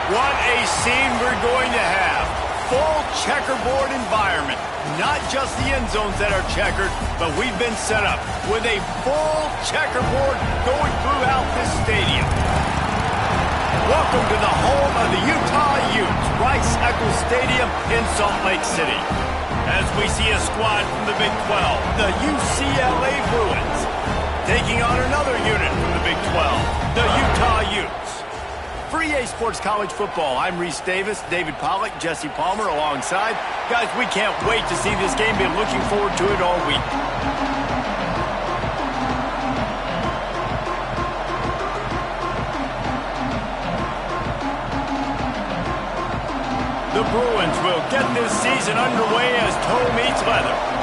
What a scene we're going to have. Full checkerboard environment. Not just the end zones that are checkered, but we've been set up with a full checkerboard going throughout this stadium. Welcome to the home of the Utah Utes, Rice-Eccles Stadium in Salt Lake City. As we see a squad from the Big 12, the UCLA Bruins, taking on another unit from the Big 12, the Utah Utes. For EA Sports College Football, I'm Reese Davis, David Pollack, Jesse Palmer alongside. Guys, we can't wait to see this game. Been looking forward to it all week. The Bruins will get this season underway as toe meets leather.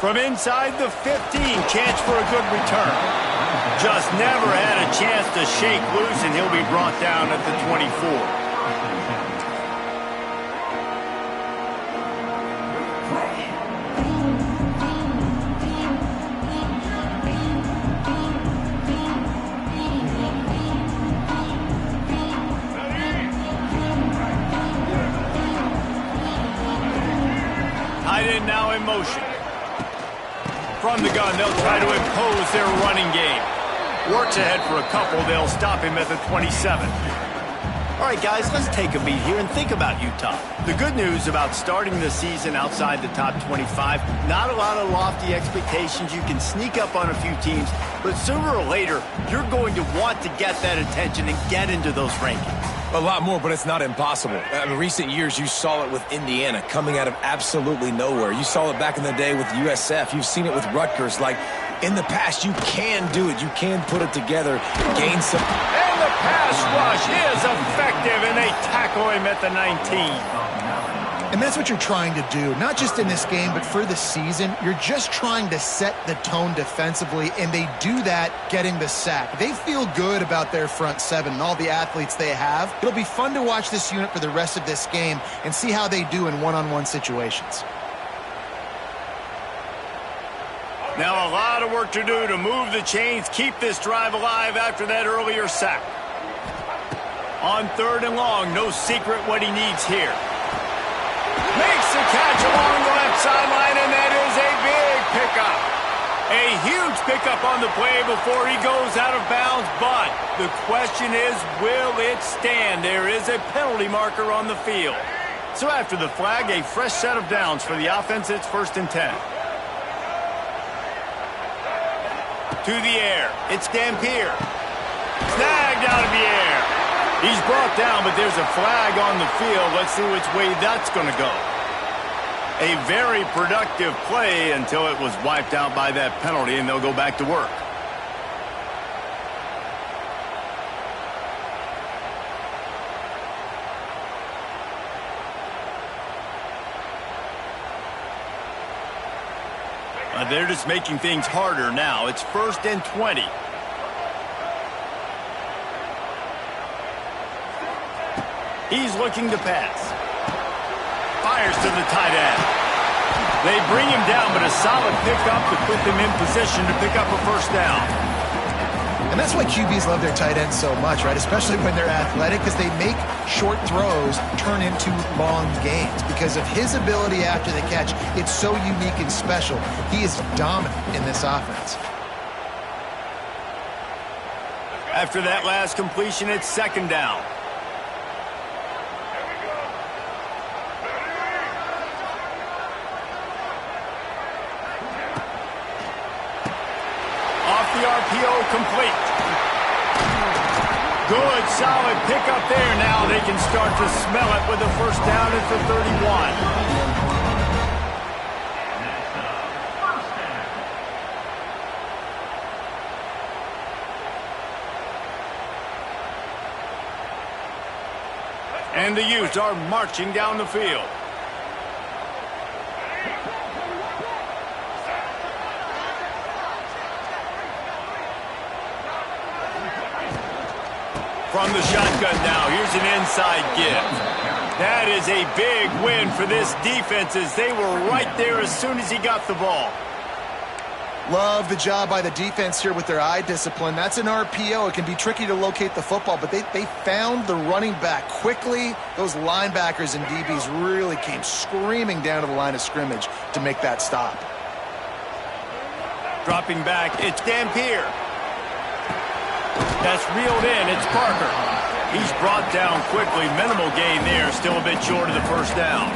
From inside the 15, chance for a good return. Just never had a chance to shake loose, and he'll be brought down at the 24. Tight end now in motion. From the gun, they'll try to impose their running game. Works ahead for a couple. They'll stop him at the 27. All right, guys, let's take a beat here and think about Utah. The good news about starting the season outside the top 25, not a lot of lofty expectations. You can sneak up on a few teams, but sooner or later, you're going to want to get that attention and get into those rankings. A lot more, but it's not impossible. In recent years, you saw it with Indiana coming out of absolutely nowhere. You saw it back in the day with USF. You've seen it with Rutgers. Like, in the past, you can do it. You can put it together, gain some. And the pass rush is effective, and they tackle him at the 19. And that's what you're trying to do, not just in this game, but for the season. You're just trying to set the tone defensively, and they do that getting the sack. They feel good about their front seven and all the athletes they have. It'll be fun to watch this unit for the rest of this game and see how they do in one-on-one situations. Now a lot of work to do to move the chains, keep this drive alive after that earlier sack. On 3rd and long, no secret what he needs here. Makes the catch along the left sideline, and that is a big pickup. A huge pickup on the play before he goes out of bounds, but the question is, will it stand? There is a penalty marker on the field. So after the flag, a fresh set of downs for the offense. It's 1st and 10. To the air. It's Dampier. Snagged out of the air. He's brought down, but there's a flag on the field. Let's see which way that's going to go. A very productive play until it was wiped out by that penalty, and they'll go back to work. They're just making things harder now. It's 1st and 20. He's looking to pass. Fires to the tight end. They bring him down, but a solid pickup to put them in position to pick up a 1st down. And that's why QBs love their tight ends so much, right? Especially when they're athletic, because they make short throws turn into long gains. Because of his ability after the catch, it's so unique and special. He is dominant in this offense. After that last completion, it's 2nd down. The RPO complete. Good, solid pickup there. Now they can start to smell it with a 1st down at the 31. And the Utes are marching down the field. From the shotgun now, here's an inside give. That is a big win for this defense as they were right there as soon as he got the ball. Love the job by the defense here with their eye discipline. That's an RPO. It can be tricky to locate the football, but they found the running back quickly. Those linebackers and DBs really came screaming down to the line of scrimmage to make that stop. Dropping back, it's Dampier. That's reeled in. It's Parker. He's brought down quickly. Minimal gain there. Still a bit short of the 1st down.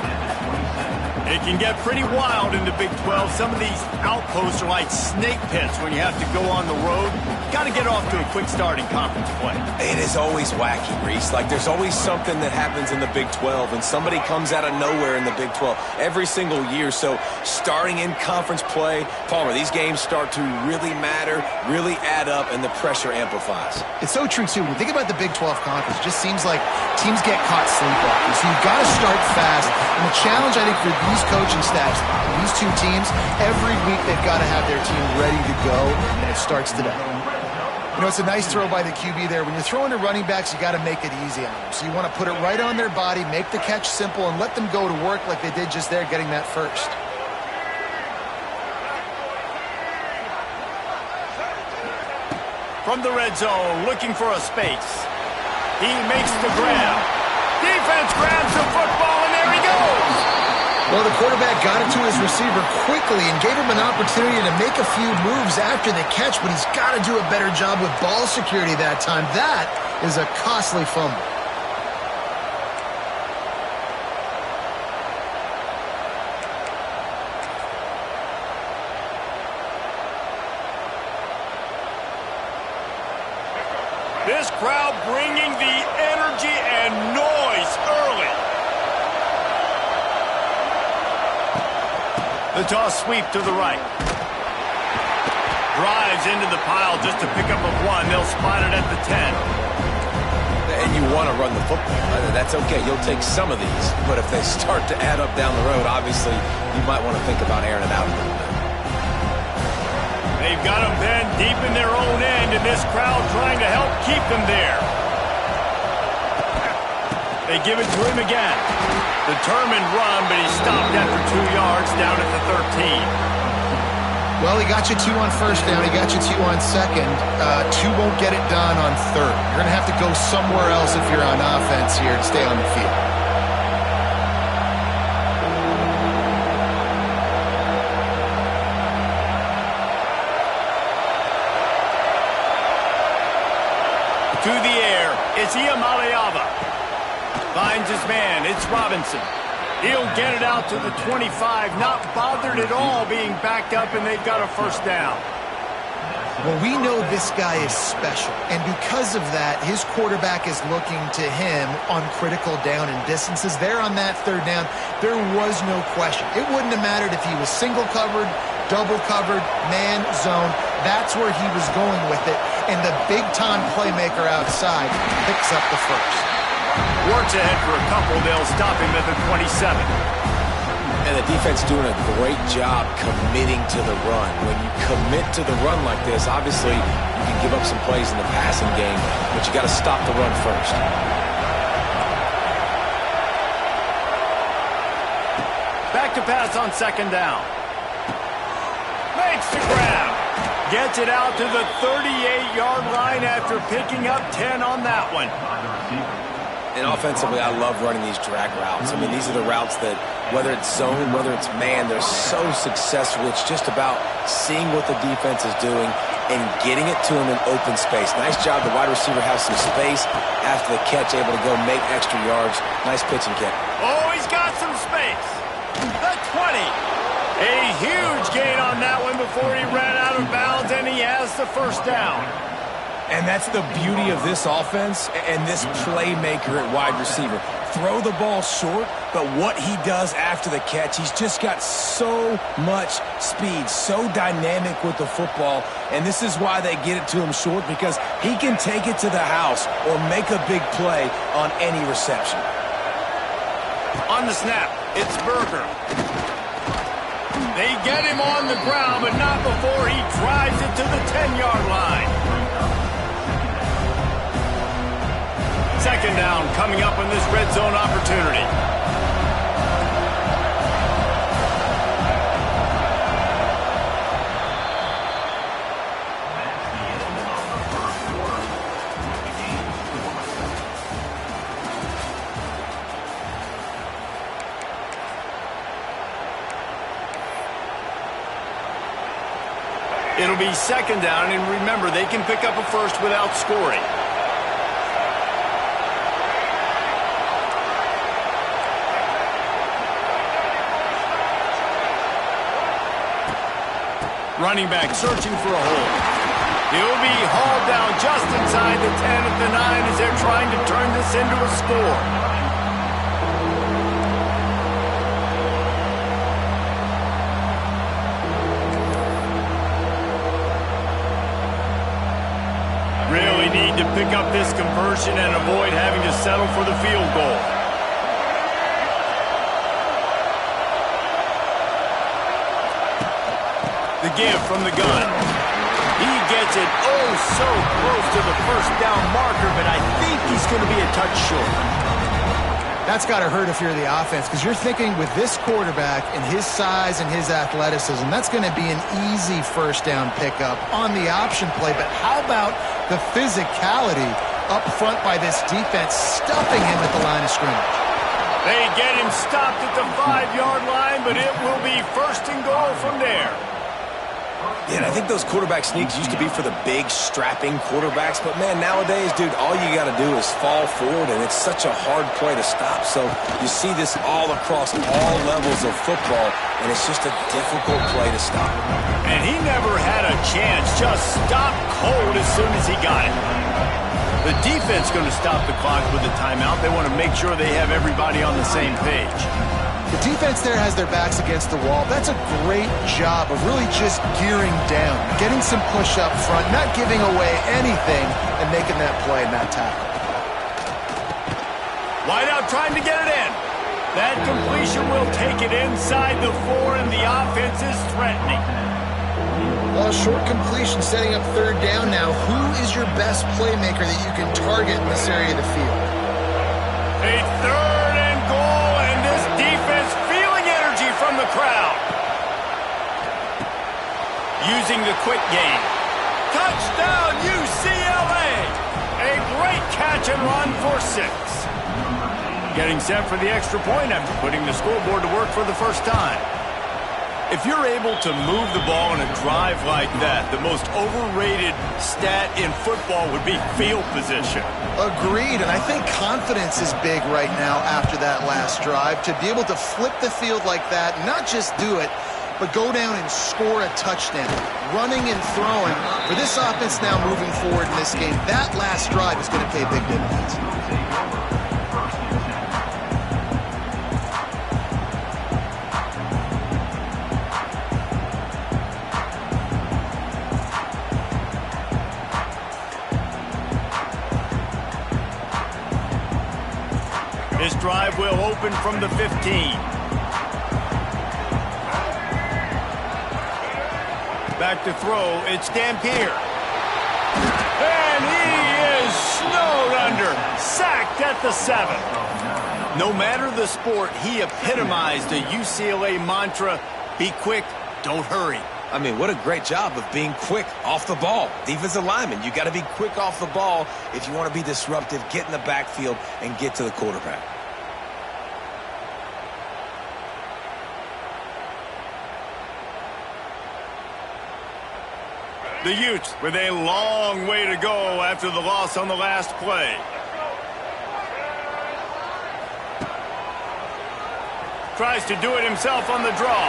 It can get pretty wild in the Big 12. Some of these outposts are like snake pits when you have to go on the road. Got to get off to a quick start in conference play. It is always wacky, Reese. Like, there's always something that happens in the Big 12, and somebody comes out of nowhere in the Big 12 every single year. So starting in conference play, Palmer, these games start to really matter, really add up, and the pressure amplifies. It's so true, too. When you think about the Big 12 conference, it just seems like teams get caught sleepwalking. So you've got to start fast. And the challenge, I think, for these coaching staffs, these two teams, every week they've got to have their team ready to go, and it starts today. You know, it's a nice throw by the QB there. When you're throwing to running backs, you got to make it easy on them. So you want to put it right on their body, make the catch simple, and let them go to work like they did just there, getting that 1st. From the red zone, looking for a space. He makes the grab. Defense grabs the football, and there he goes. Well, the quarterback got it to his receiver quickly and gave him an opportunity to make a few moves after the catch, but he's got to do a better job with ball security that time. That is a costly fumble. This crowd bringing the energy and The toss sweep to the right. Drives into the pile just to pick up a 1. They'll spot it at the 10. And you want to run the football. That's okay. You'll take some of these. But if they start to add up down the road, obviously, you might want to think about airing it out a little bit. They've got them pinned deep in their own end, and this crowd trying to help keep them there. They give it to him again. Determined run, but he stopped after 2 yards down at the 13. Well, he got you 2 on first down. He got you 2 on second. 2 won't get it done on third. You're going to have to go somewhere else if you're on offense here to stay on the field. To the air, it's Iamaleava. Finds his man, it's Robinson. He'll get it out to the 25, not bothered at all being backed up, and they've got a first down. Well, we know this guy is special, and because of that, his quarterback is looking to him on critical down and distances. There on that third down, there was no question. It wouldn't have mattered if he was single covered, double covered, man, zone. That's where he was going with it, and the big-time playmaker outside picks up the first. Works ahead for a couple. They'll stop him at the 27. And the defense doing a great job committing to the run. When you commit to the run like this, obviously you can give up some plays in the passing game, but you got to stop the run first. Back to pass on second down. Makes the grab. Gets it out to the 38-yard line after picking up 10 on that one. And offensively, I love running these drag routes. I mean, these are the routes that, whether it's zone, whether it's man, they're so successful. It's just about seeing what the defense is doing and getting it to them in open space. Nice job. The wide receiver has some space after the catch, able to go make extra yards. Nice pitch and kick. Oh, he's got some space. The 20. A huge gain on that one before he ran out of bounds, and he has the first down. And that's the beauty of this offense and this playmaker at wide receiver. Throw the ball short, but what he does after the catch, he's just got so much speed, so dynamic with the football, and this is why they get it to him short, because he can take it to the house or make a big play on any reception. On the snap, it's Berger. They get him on the ground, but not before he drives it to the 10-yard line. Second down coming up on this red zone opportunity. It'll be second down, and remember, they can pick up a first without scoring. Running back searching for a hole. He'll be hauled down just inside the 10 at the 9 as they're trying to turn this into a score. Really need to pick up this conversion and avoid having to settle for the field goal. The give from the gun. He gets it oh so close to the first down marker, but I think he's going to be a touch short. That's got to hurt if you're the offense, because you're thinking with this quarterback and his size and his athleticism, that's going to be an easy first down pickup on the option play. But how about the physicality up front by this defense, stuffing him at the line of scrimmage? They get him stopped at the 5-yard line, but it will be first and goal from there. Yeah, and I think those quarterback sneaks used to be for the big, strapping quarterbacks. But, man, nowadays, dude, all you got to do is fall forward, and it's such a hard play to stop. So you see this all across all levels of football, and it's just a difficult play to stop. And he never had a chance, just stopped cold as soon as he got it. The defense going to stop the clock with a timeout. They want to make sure they have everybody on the same page. The defense there has their backs against the wall. That's a great job of really just gearing down, getting some push up front, not giving away anything, and making that play and that tackle. Wide out trying to get it in. That completion will take it inside the 4, and the offense is threatening. Well, short completion setting up third down now. Who is your best playmaker that you can target in this area of the field? A 3rd and goal, and this defense feeling energy from the crowd. Using the quick game. Touchdown, UCLA! A great catch and run for 6. Getting set for the extra point after putting the scoreboard to work for the first time. If you're able to move the ball in a drive like that, the most overrated stat in football would be field position. Agreed, and I think confidence is big right now after that last drive. To be able to flip the field like that, not just do it, but go down and score a touchdown. Running and throwing. For this offense now moving forward in this game, that last drive is going to pay big dividends. This drive will open from the 15. Back to throw, it's Dampier. And he is snowed under, sacked at the 7. No matter the sport, he epitomized a UCLA mantra, be quick, don't hurry. I mean, what a great job of being quick off the ball. Defensive lineman, you got to be quick off the ball if you want to be disruptive, get in the backfield, and get to the quarterback. The Utes with a long way to go after the loss on the last play. Tries to do it himself on the draw.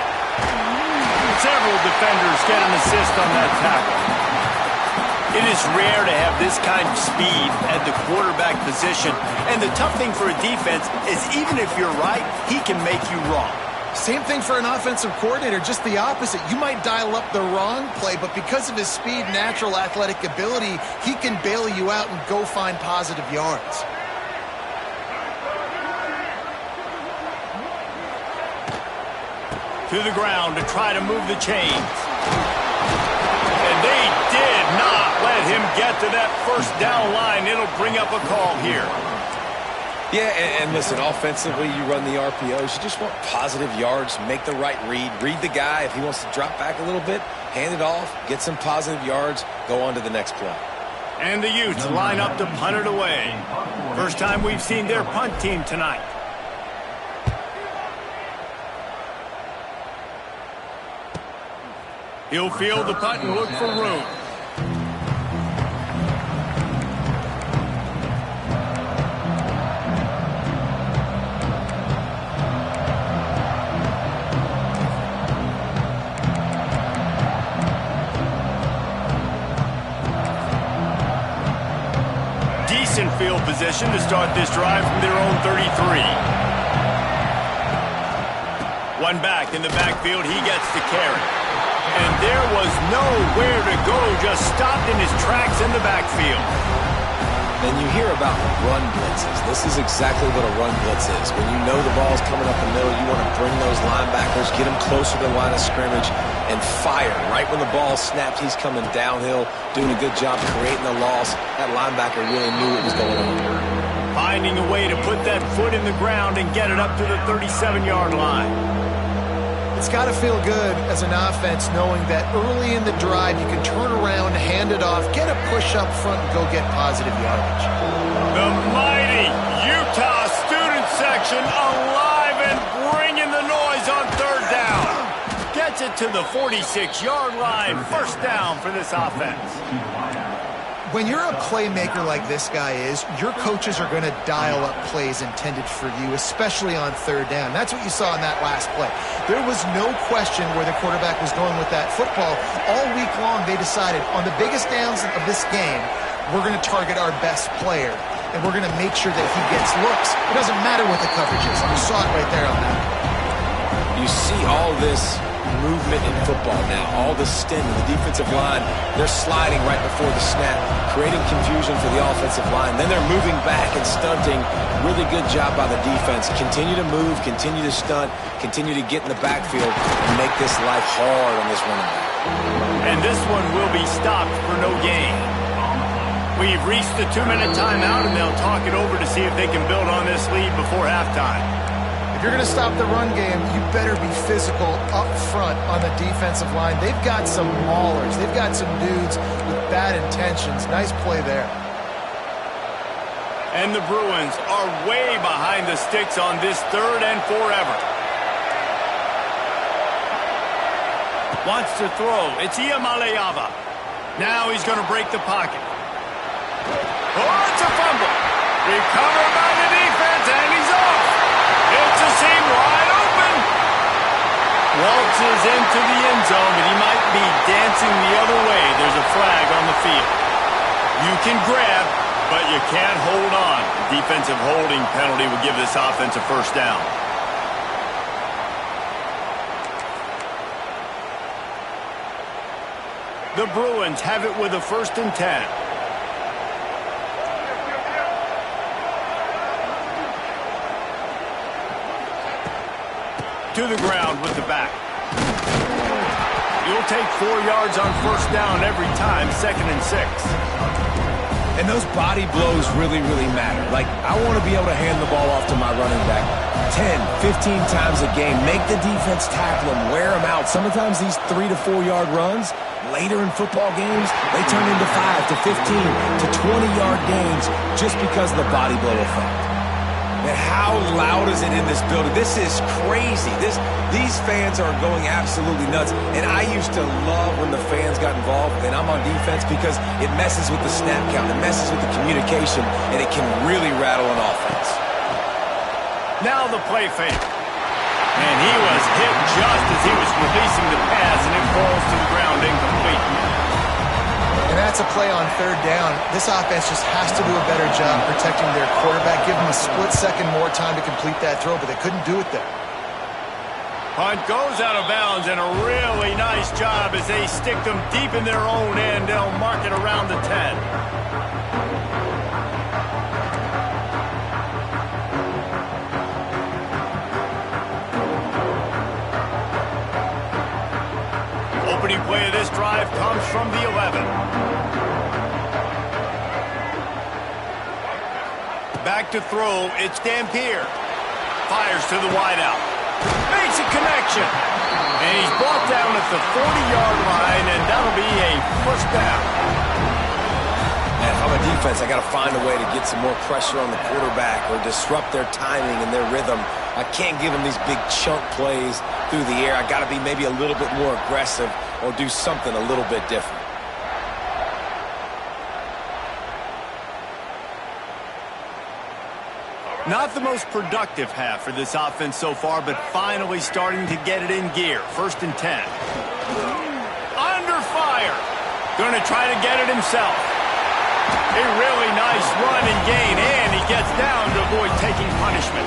Several defenders get an assist on that tackle. It is rare to have this kind of speed at the quarterback position. And the tough thing for a defense is even if you're right, he can make you wrong. Same thing for an offensive coordinator, just the opposite. You might dial up the wrong play, but because of his speed, natural athletic ability, he can bail you out and go find positive yards. To the ground to try to move the chains. And they did not let him get to that first down line. It'll bring up a call here. Yeah, and listen, offensively, you run the RPOs. You just want positive yards, make the right read. Read the guy. If he wants to drop back a little bit, hand it off, get some positive yards, go on to the next play. And the Utes line up to punt it away. First time we've seen their punt team tonight. He'll field the punt and look for room. Decent field position to start this drive from their own 33. One back in the backfield, he gets the carry. And there was nowhere to go, just stopped in his tracks in the backfield. And you hear about run blitzes. This is exactly what a run blitz is. When you know the ball's coming up the middle, you want to bring those linebackers, get them closer to the line of scrimmage, and fire. Right when the ball snaps, he's coming downhill, doing a good job creating the loss. That linebacker really knew what was going on. Finding a way to put that foot in the ground and get it up to the 37-yard line. It's got to feel good as an offense knowing that early in the drive you can turn around, hand it off, get a push up front, and go get positive yardage. The mighty Utah student section alive and bringing the noise on third down. Gets it to the 46-yard line. First down for this offense. When you're a playmaker like this guy is, your coaches are going to dial up plays intended for you, especially on third down. That's what you saw in that last play. There was no question where the quarterback was going with that football. All week long, they decided on the biggest downs of this game, we're going to target our best player, and we're going to make sure that he gets looks. It doesn't matter what the coverage is. You saw it right there on that. You see all this movement in football now, all the stint, the defensive line, they're sliding right before the snap, creating confusion for the offensive line. Then they're moving back and stunting. Really good job by the defense. Continue to move, continue to stunt, continue to get in the backfield and make this life hard on this running back. And this one will be stopped for no gain. We've reached the 2-minute timeout, and they'll talk it over to see if they can build on this lead before halftime. If you're going to stop the run game, you better be physical up front on the defensive line. They've got some maulers. They've got some dudes with bad intentions. Nice play there. And the Bruins are way behind the sticks on this 3rd and forever. Wants to throw. It's Iamaleava. Now he's going to break the pocket. Oh, it's a fumble. Recovered by the defense, and he's off. It's a seam wide open. Waltzes into the end zone, but he might be dancing the other way. There's a flag on the field. You can grab, but you can't hold on. The defensive holding penalty will give this offense a first down. The Bruins have it with a 1st and 10. To the ground with the back. You'll take 4 yards on 1st down every time, 2nd and 6. And those body blows really, really matter. Like, I want to be able to hand the ball off to my running back 10, 15 times a game. Make the defense tackle them, wear them out. Sometimes these 3 to 4 yard runs, later in football games, they turn into 5 to 15 to 20-yard gains just because of the body blow effect. Man, how loud is it in this building? This is crazy. These fans are going absolutely nuts. And I used to love when the fans got involved, and I'm on defense because it messes with the snap count, it messes with the communication, and it can really rattle an offense. Now the play fake. And he was hit just as he was releasing the pass, and it falls to the ground incomplete. And that's a play on 3rd down. This offense just has to do a better job protecting their quarterback. Give them a split second more time to complete that throw, but they couldn't do it there. Punt goes out of bounds, and a really nice job as they stick them deep in their own end. They'll mark it around the 10. Opening play of this drive comes from the 11. Back to throw, it's Dampier. Fires to the wideout. Makes a connection. And he's brought down at the 40-yard line, and that'll be a 1st down. And if I'm a defense, I got to find a way to get some more pressure on the quarterback or disrupt their timing and their rhythm. I can't give them these big chunk plays through the air. I got to be maybe a little bit more aggressive or do something a little bit different. Not the most productive half for this offense so far, but finally starting to get it in gear. 1st and 10. Under fire. Going to try to get it himself. A really nice run and gain, and he gets down to avoid taking punishment.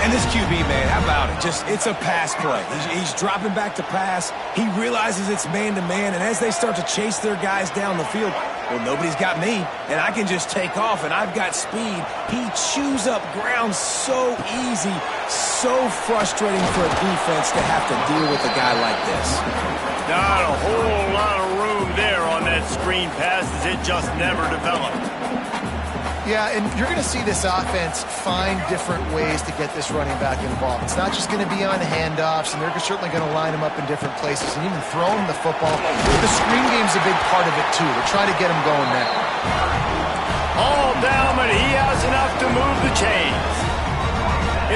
And this QB, man, how about it? It's a pass play. He's dropping back to pass. He realizes it's man-to-man, and as they start to chase their guys down the field, well, nobody's got me, and I can just take off, and I've got speed. He chews up ground so easy, so frustrating for a defense to have to deal with a guy like this. Not a whole lot of room there on that screen pass as it just never developed. Yeah, and you're going to see this offense find different ways to get this running back involved. It's not just going to be on handoffs, and they're certainly going to line him up in different places and even throw him the football. The screen game's a big part of it, too. They're trying to get him going now. All down, but he has enough to move the chains.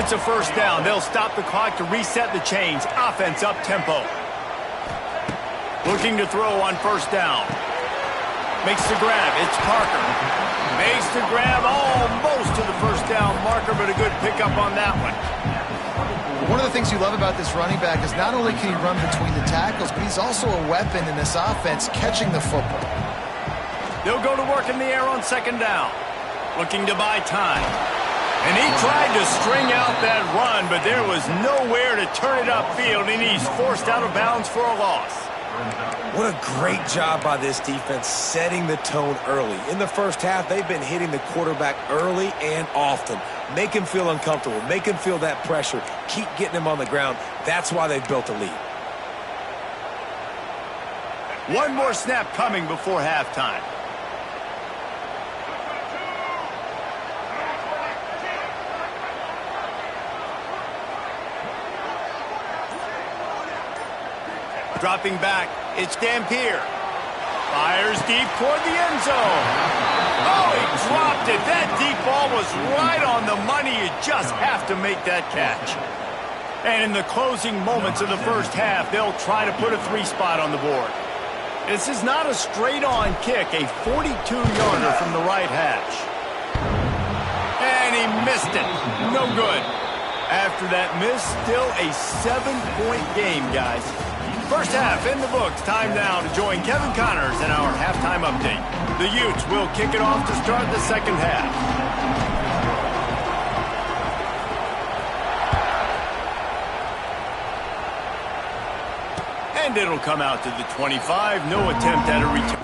It's a 1st down. They'll stop the clock to reset the chains. Offense up-tempo. Looking to throw on 1st down. Makes the grab. It's Parker. Makes the grab almost to the 1st down marker, but a good pickup on that one. One of the things you love about this running back is not only can he run between the tackles, but he's also a weapon in this offense catching the football. They'll go to work in the air on 2nd down. Looking to buy time. And he tried to string out that run, but there was nowhere to turn it upfield, and he's forced out of bounds for a loss. What a great job by this defense setting the tone early. In the first half, they've been hitting the quarterback early and often. Make him feel uncomfortable. Make him feel that pressure. Keep getting him on the ground. That's why they've built a lead. One more snap coming before halftime. Dropping back, it's Dampier. Fires deep toward the end zone. Oh, he dropped it. That deep ball was right on the money. You just have to make that catch. And in the closing moments of the first half, they'll try to put a 3-spot on the board. This is not a straight-on kick, a 42-yarder from the right hash. And he missed it. No good. After that miss, still a 7-point game, guys. First half in the books. Time now to join Kevin Connors in our halftime update. The Utes will kick it off to start the second half. And it'll come out to the 25. No attempt at a return.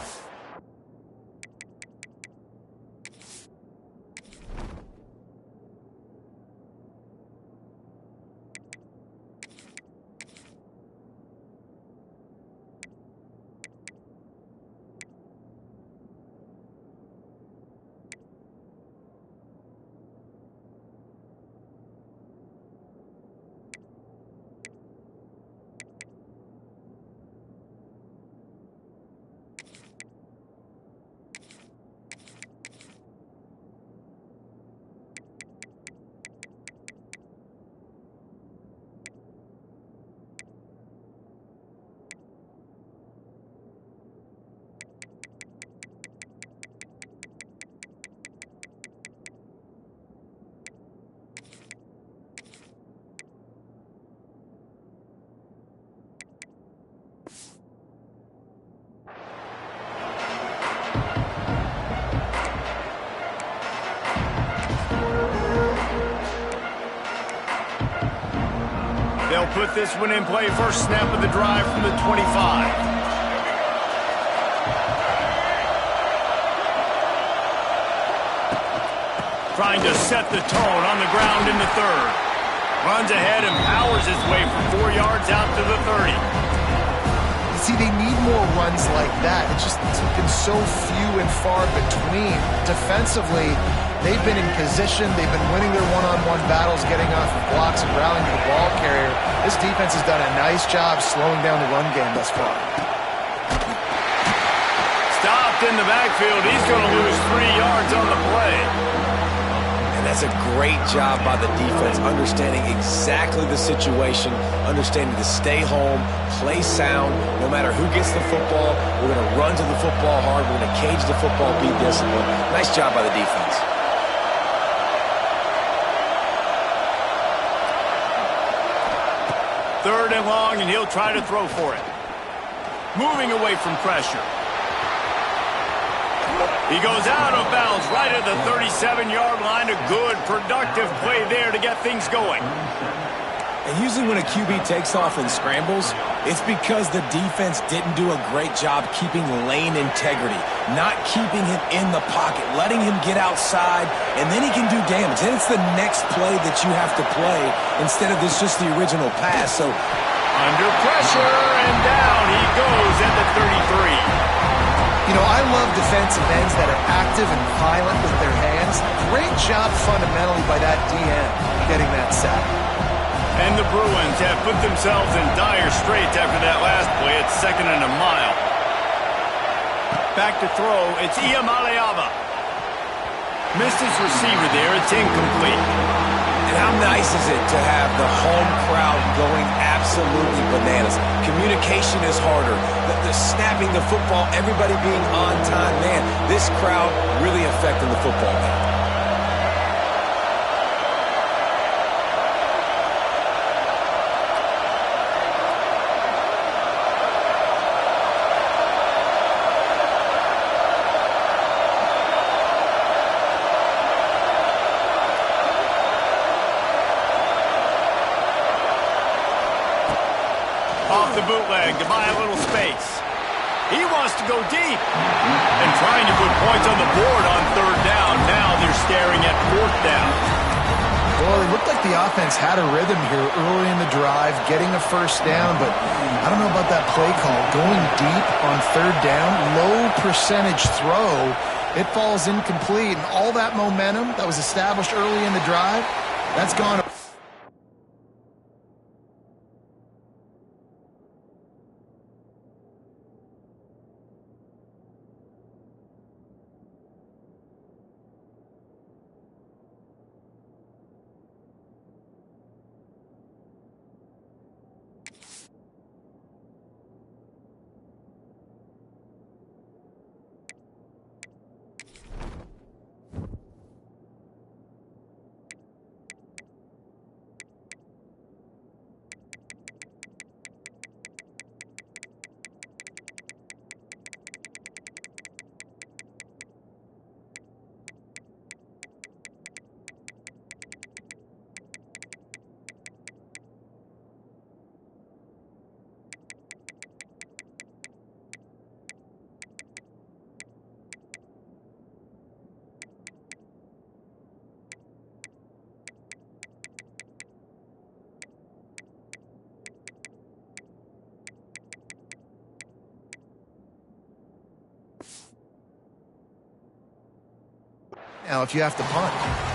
They'll put this one in play. First snap of the drive from the 25. Trying to set the tone on the ground in the third. Runs ahead and powers his way for 4 yards out to the 30. See, they need more runs like that. It's been so few and far between. Defensively, they've been in position. They've been winning their one-on-one battles, getting off of blocks and rallying to the ball carrier. This defense has done a nice job slowing down the run game thus far. Stopped in the backfield. He's going to lose 3 yards on the play. And that's a great job by the defense, understanding exactly the situation, understanding to stay home, play sound. No matter who gets the football, we're going to run to the football hard. We're going to cage the football, be disciplined. Nice job by the defense. Third and long, and he'll try to throw for it. Moving away from pressure. He goes out of bounds right at the 37-yard line. A good, productive play there to get things going. And usually when a QB takes off and scrambles, it's because the defense didn't do a great job keeping lane integrity, not keeping him in the pocket, letting him get outside, and then he can do damage. Then it's the next play that you have to play instead of this just the original pass. So under pressure, and down he goes at the 33. You know, I love defensive ends that are active and violent with their hands. Great job fundamentally by that DN getting that sack. And the Bruins have put themselves in dire straits after that last play. It's 2nd and a mile. Back to throw. It's Iamaleava. Missed his receiver there. It's incomplete. And how nice is it to have the home crowd going absolutely bananas? Communication is harder. The snapping the football, everybody being on time. Man, this crowd really affecting the football game. flag to buy a little space. He wants to go deep. And trying to put points on the board on third down. Now they're staring at fourth down. Well, it looked like the offense had a rhythm here early in the drive, getting a first down, but I don't know about that play call. Going deep on third down, low percentage throw, it falls incomplete, and all that momentum that was established early in the drive, that's gone. Now, if you have to punt.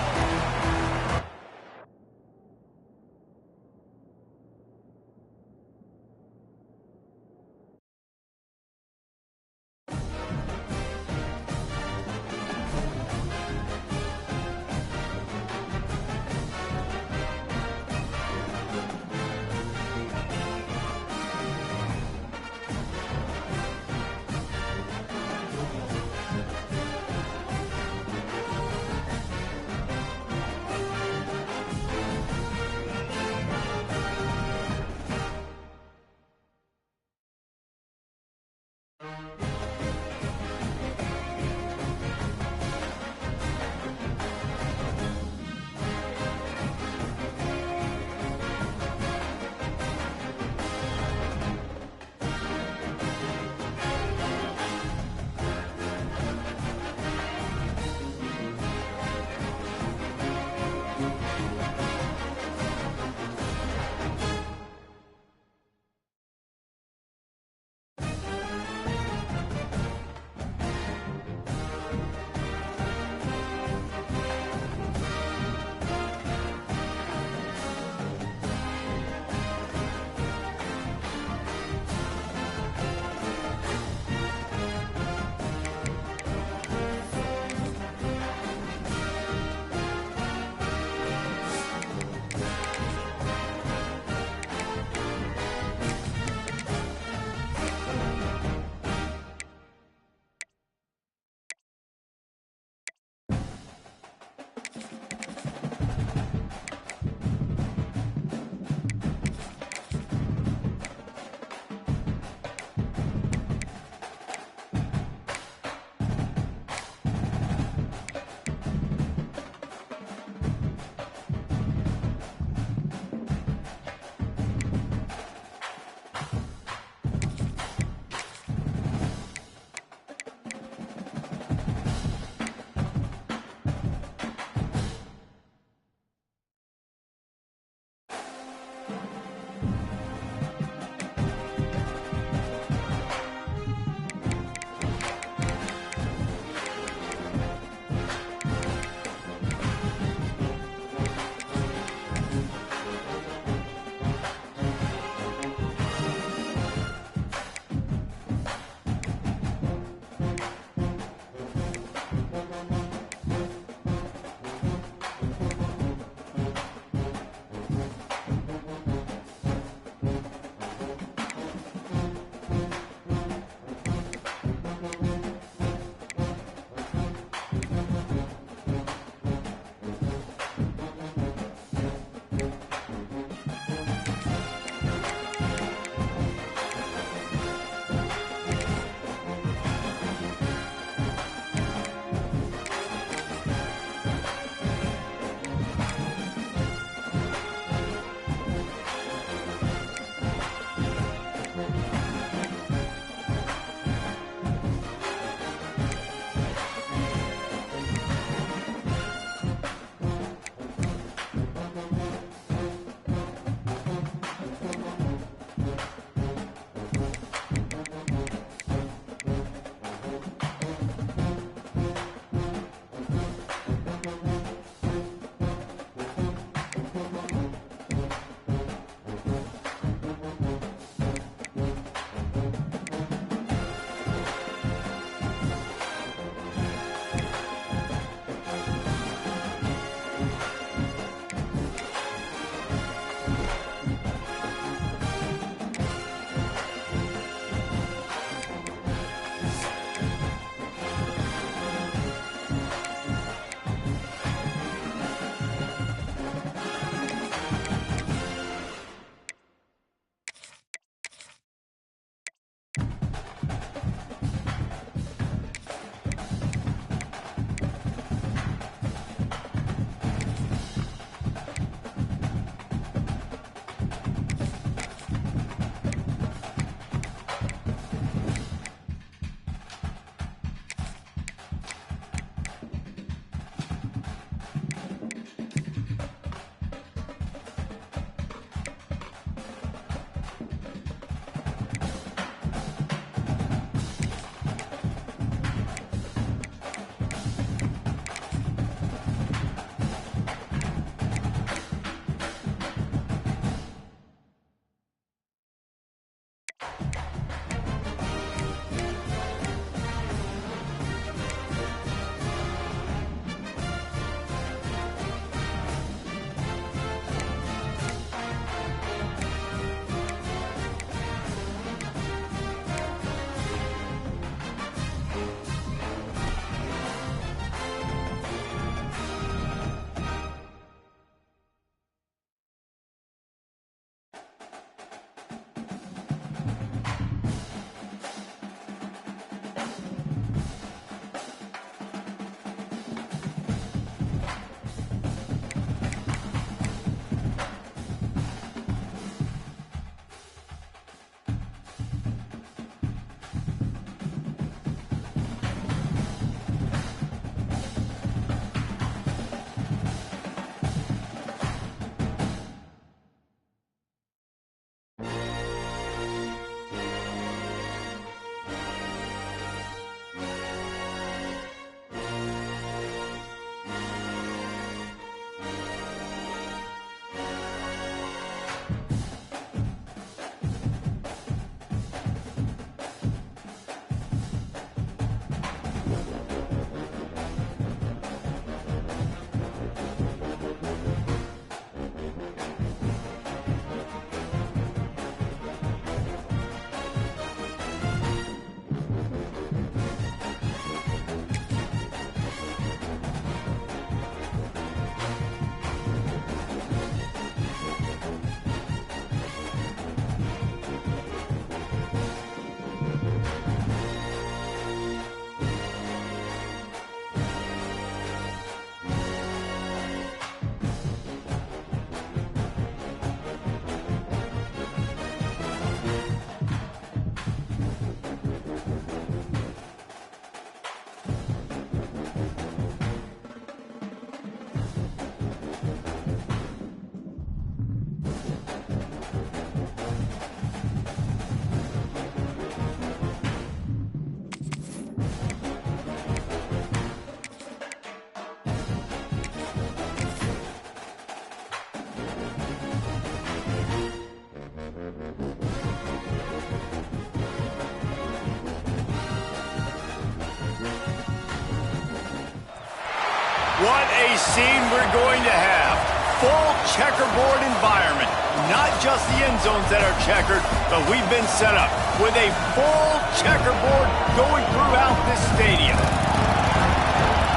What a scene we're going to have. Full checkerboard environment. Not just the end zones that are checkered, but we've been set up with a full checkerboard going throughout this stadium.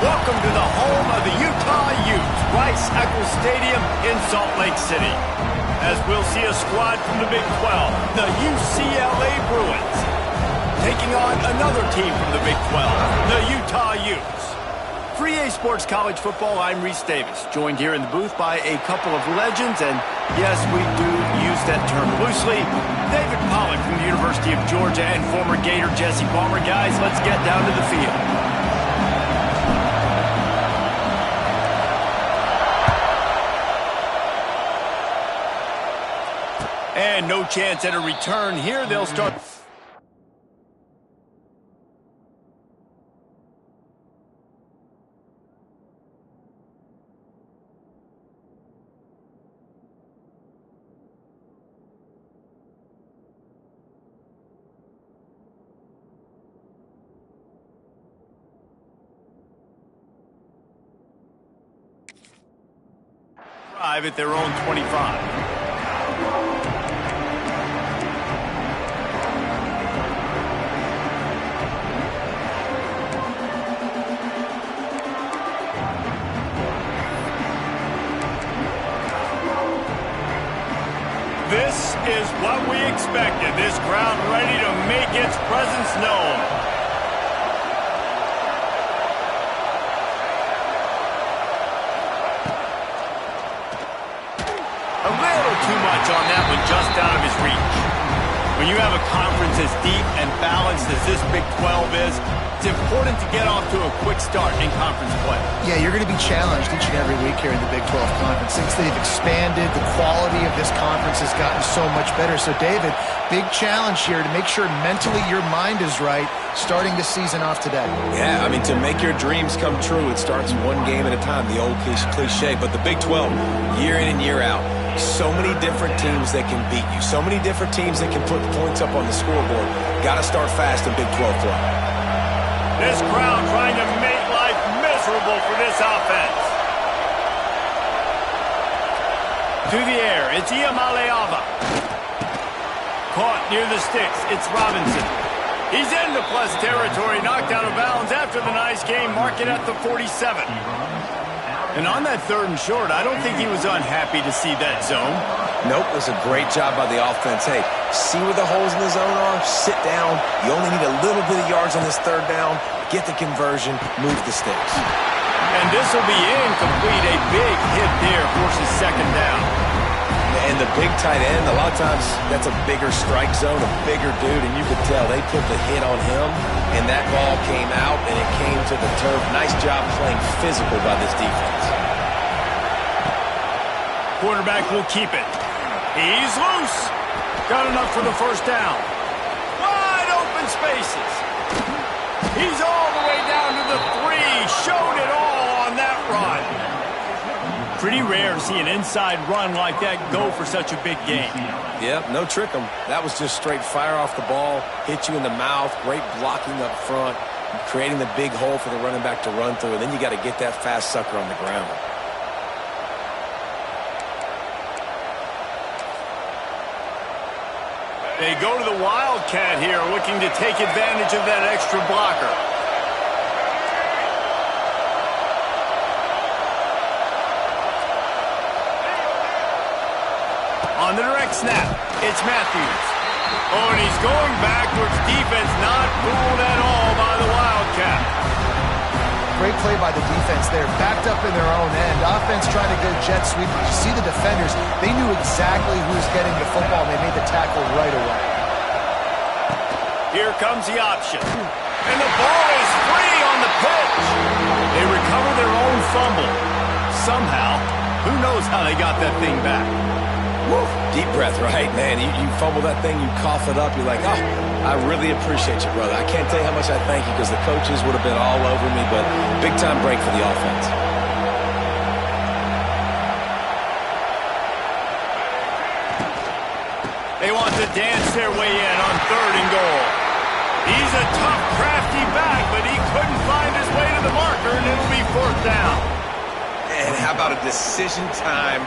Welcome to the home of the Utah Utes, Rice-Eccles Stadium in Salt Lake City. As we'll see a squad from the Big 12, the UCLA Bruins, taking on another team from the Big 12, the Utah Utes. For EA Sports College Football, I'm Reese Davis, joined here in the booth by a couple of legends, and yes, we do use that term loosely. David Pollack from the University of Georgia and former Gator Jesse Palmer. Guys, let's get down to the field. And no chance at a return here. They'll start. Drive at their own 25. This is what we expected. This crowd ready to make its presence known. A little too much on that one, just out of his reach. When you have a conference as deep and balanced as this Big 12 is, it's important to get off to a quick start in conference play. Yeah, you're going to be challenged each and every week here in the Big 12 Conference. Since they've expanded, the quality of this conference has gotten so much better. So, David, big challenge here to make sure mentally your mind is right starting the season off today. Yeah, I mean, to make your dreams come true, it starts one game at a time, the old cliche. But the Big 12, year in and year out, so many different teams that can beat you, so many different teams that can put points up on the scoreboard. Got to start fast in Big 12 play. This crowd trying to make life miserable for this offense. To the air, it's Iamaleava. Caught near the sticks, it's Robinson. He's into plus territory, knocked out of bounds after the nice game, mark it at the 47. And on that 3rd and short, I don't think he was unhappy to see that zone. Nope, it was a great job by the offense. Hey, see where the holes in the zone are? Sit down. You only need a little bit of yards on this 3rd down. Get the conversion, move the sticks. And this will be incomplete. A big hit there forces 2nd down. And the big tight end, a lot of times that's a bigger strike zone, a bigger dude, and you could tell they put the hit on him, and that ball came out, and it came to the turf. Nice job playing physical by this defense. Quarterback will keep it. He's loose. Got enough for the 1st down. Wide open spaces. He's all the way down to the 3. Showed it all on that run. Pretty rare to see an inside run like that go for such a big gain. Yep, no trick 'em. That was just straight fire off the ball, hit you in the mouth, great blocking up front, creating the big hole for the running back to run through, and then you got to get that fast sucker on the ground. They go to the Wildcat here, looking to take advantage of that extra blocker. On the direct snap, it's Matthews. Oh, and he's going backwards. Defense not fooled at all by the Wildcat. Great play by the defense there. Backed up in their own end. Offense trying to go jet sweep. You see the defenders. They knew exactly who was getting the football, and they made the tackle right away. Here comes the option. And the ball is free on the pitch. They recover their own fumble. Somehow, who knows how they got that thing back. Woo. Deep breath, right, man? You fumble that thing, you cough it up, you're like, oh, I really appreciate you, brother. I can't tell you how much I thank you because the coaches would have been all over me, but big-time break for the offense. They want to dance their way in on 3rd and goal. He's a tough, crafty back, but he couldn't find his way to the marker, and it'll be 4th down. How about a decision time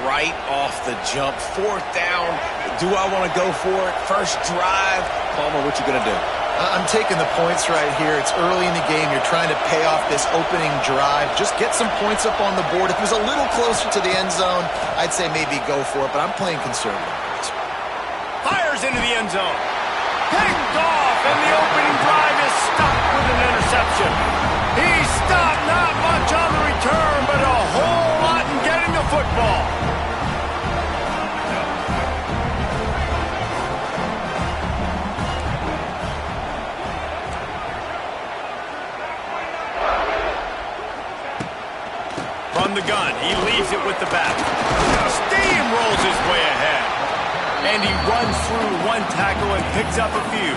right off the jump? 4th down. Do I want to go for it? First drive. Palmer, what you going to do? I'm taking the points right here. It's early in the game. You're trying to pay off this opening drive. Just get some points up on the board. If it was a little closer to the end zone, I'd say maybe go for it, but I'm playing conservative. Fires into the end zone. Picked off, and the opening drive is stopped with an interception. He stopped, not much on the return, but a whole lot in getting the football. From the gun, he leaves it with the back. Steamrolls his way ahead. And he runs through one tackle and picks up a few.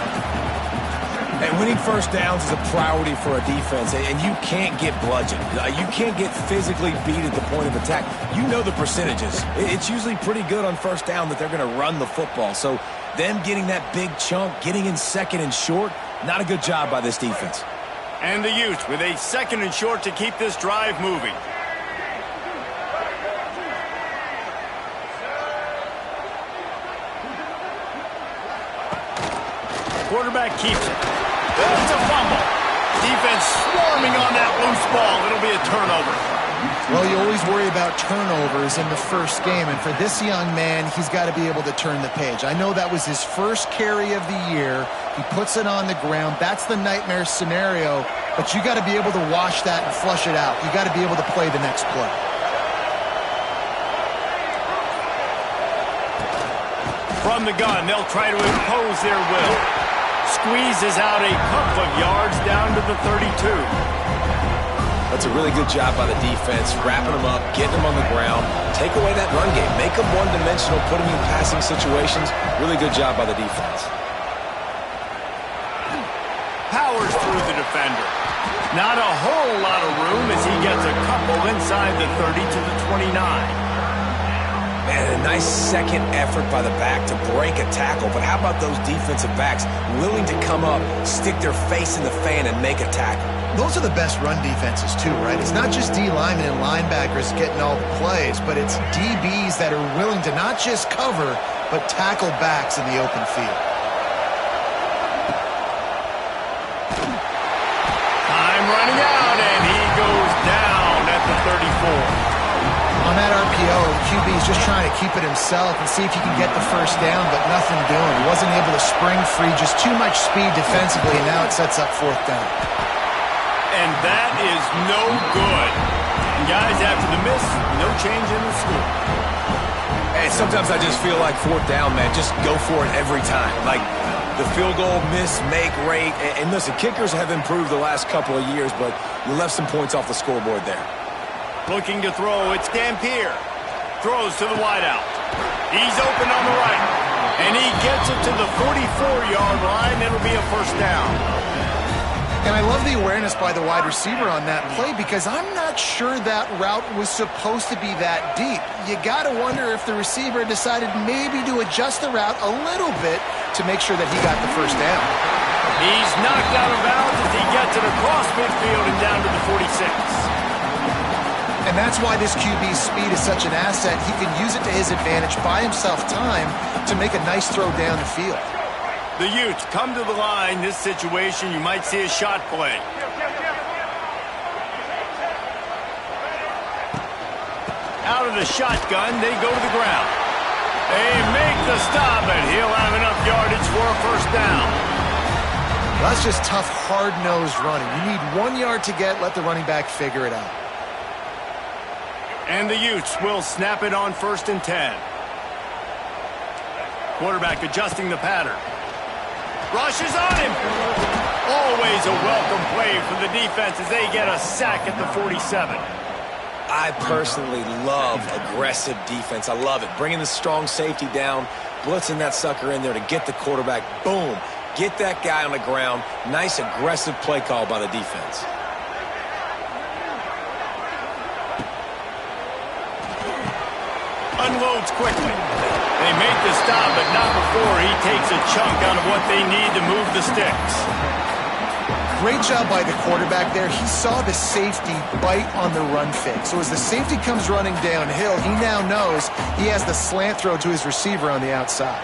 And winning first downs is a priority for a defense, and you can't get bludgeoned. You can't get physically beat at the point of attack. You know the percentages. It's usually pretty good on first down that they're going to run the football. So them getting that big chunk, getting in 2nd and short, not a good job by this defense. And the Utes with a 2nd and short to keep this drive moving. Quarterback keeps it. It's a fumble. Defense swarming on that loose ball. It'll be a turnover. Well, you always worry about turnovers in the first game, and for this young man, he's got to be able to turn the page. I know that was his first carry of the year. He puts it on the ground. That's the nightmare scenario, but you got to be able to wash that and flush it out. You got to be able to play the next play. From the gun, they'll try to impose their will. Squeezes out a couple of yards down to the 32. That's a really good job by the defense, wrapping them up, getting them on the ground, take away that run game, make them one-dimensional, put them in passing situations. Really good job by the defense. Powers through the defender. Not a whole lot of room as he gets a couple inside the 30 to the 29. Man, a nice second effort by the back to break a tackle. But how about those defensive backs willing to come up, stick their face in the fan, and make a tackle? Those are the best run defenses, too, right? It's not just D linemen and linebackers getting all the plays, but it's DBs that are willing to not just cover, but tackle backs in the open field. Time running out, and he goes down at the 34. On that RPO, the QB is just trying to keep it himself and see if he can get the first down, but nothing doing. He wasn't able to spring free, just too much speed defensively, and now it sets up 4th down. And that is no good. And guys, after the miss, no change in the score. And sometimes I just feel like 4th down, man, just go for it every time. Like the field goal miss, make rate. And listen, kickers have improved the last couple of years, but you left some points off the scoreboard there. Looking to throw, it's Dampier. Throws to the wideout. He's open on the right. And he gets it to the 44-yard line. It'll be a first down. And I love the awareness by the wide receiver on that play because I'm not sure that route was supposed to be that deep. You got to wonder if the receiver decided maybe to adjust the route a little bit to make sure that he got the first down. He's knocked out of bounds as he gets it across midfield and down to the 46. And that's why this QB's speed is such an asset. He can use it to his advantage, buy himself time to make a nice throw down the field. The Utes come to the line. This situation, you might see a shot play. Out of the shotgun, they go to the ground. They make the stop, and he'll have enough yardage for a first down. That's just tough, hard-nosed running. You need 1 yard to get, let the running back figure it out. And the Utes will snap it on 1st and 10. Quarterback adjusting the pattern. Rushes on him. Always a welcome play for the defense as they get a sack at the 47. I personally love aggressive defense. I love it. Bringing the strong safety down, blitzing that sucker in there to get the quarterback. Boom. Get that guy on the ground. Nice aggressive play call by the defense. Unloads quickly. They make the stop, but not before he takes a chunk out of what they need to move the sticks. Great job by the quarterback there. He saw the safety bite on the run fake. So as the safety comes running downhill, he now knows he has the slant throw to his receiver on the outside.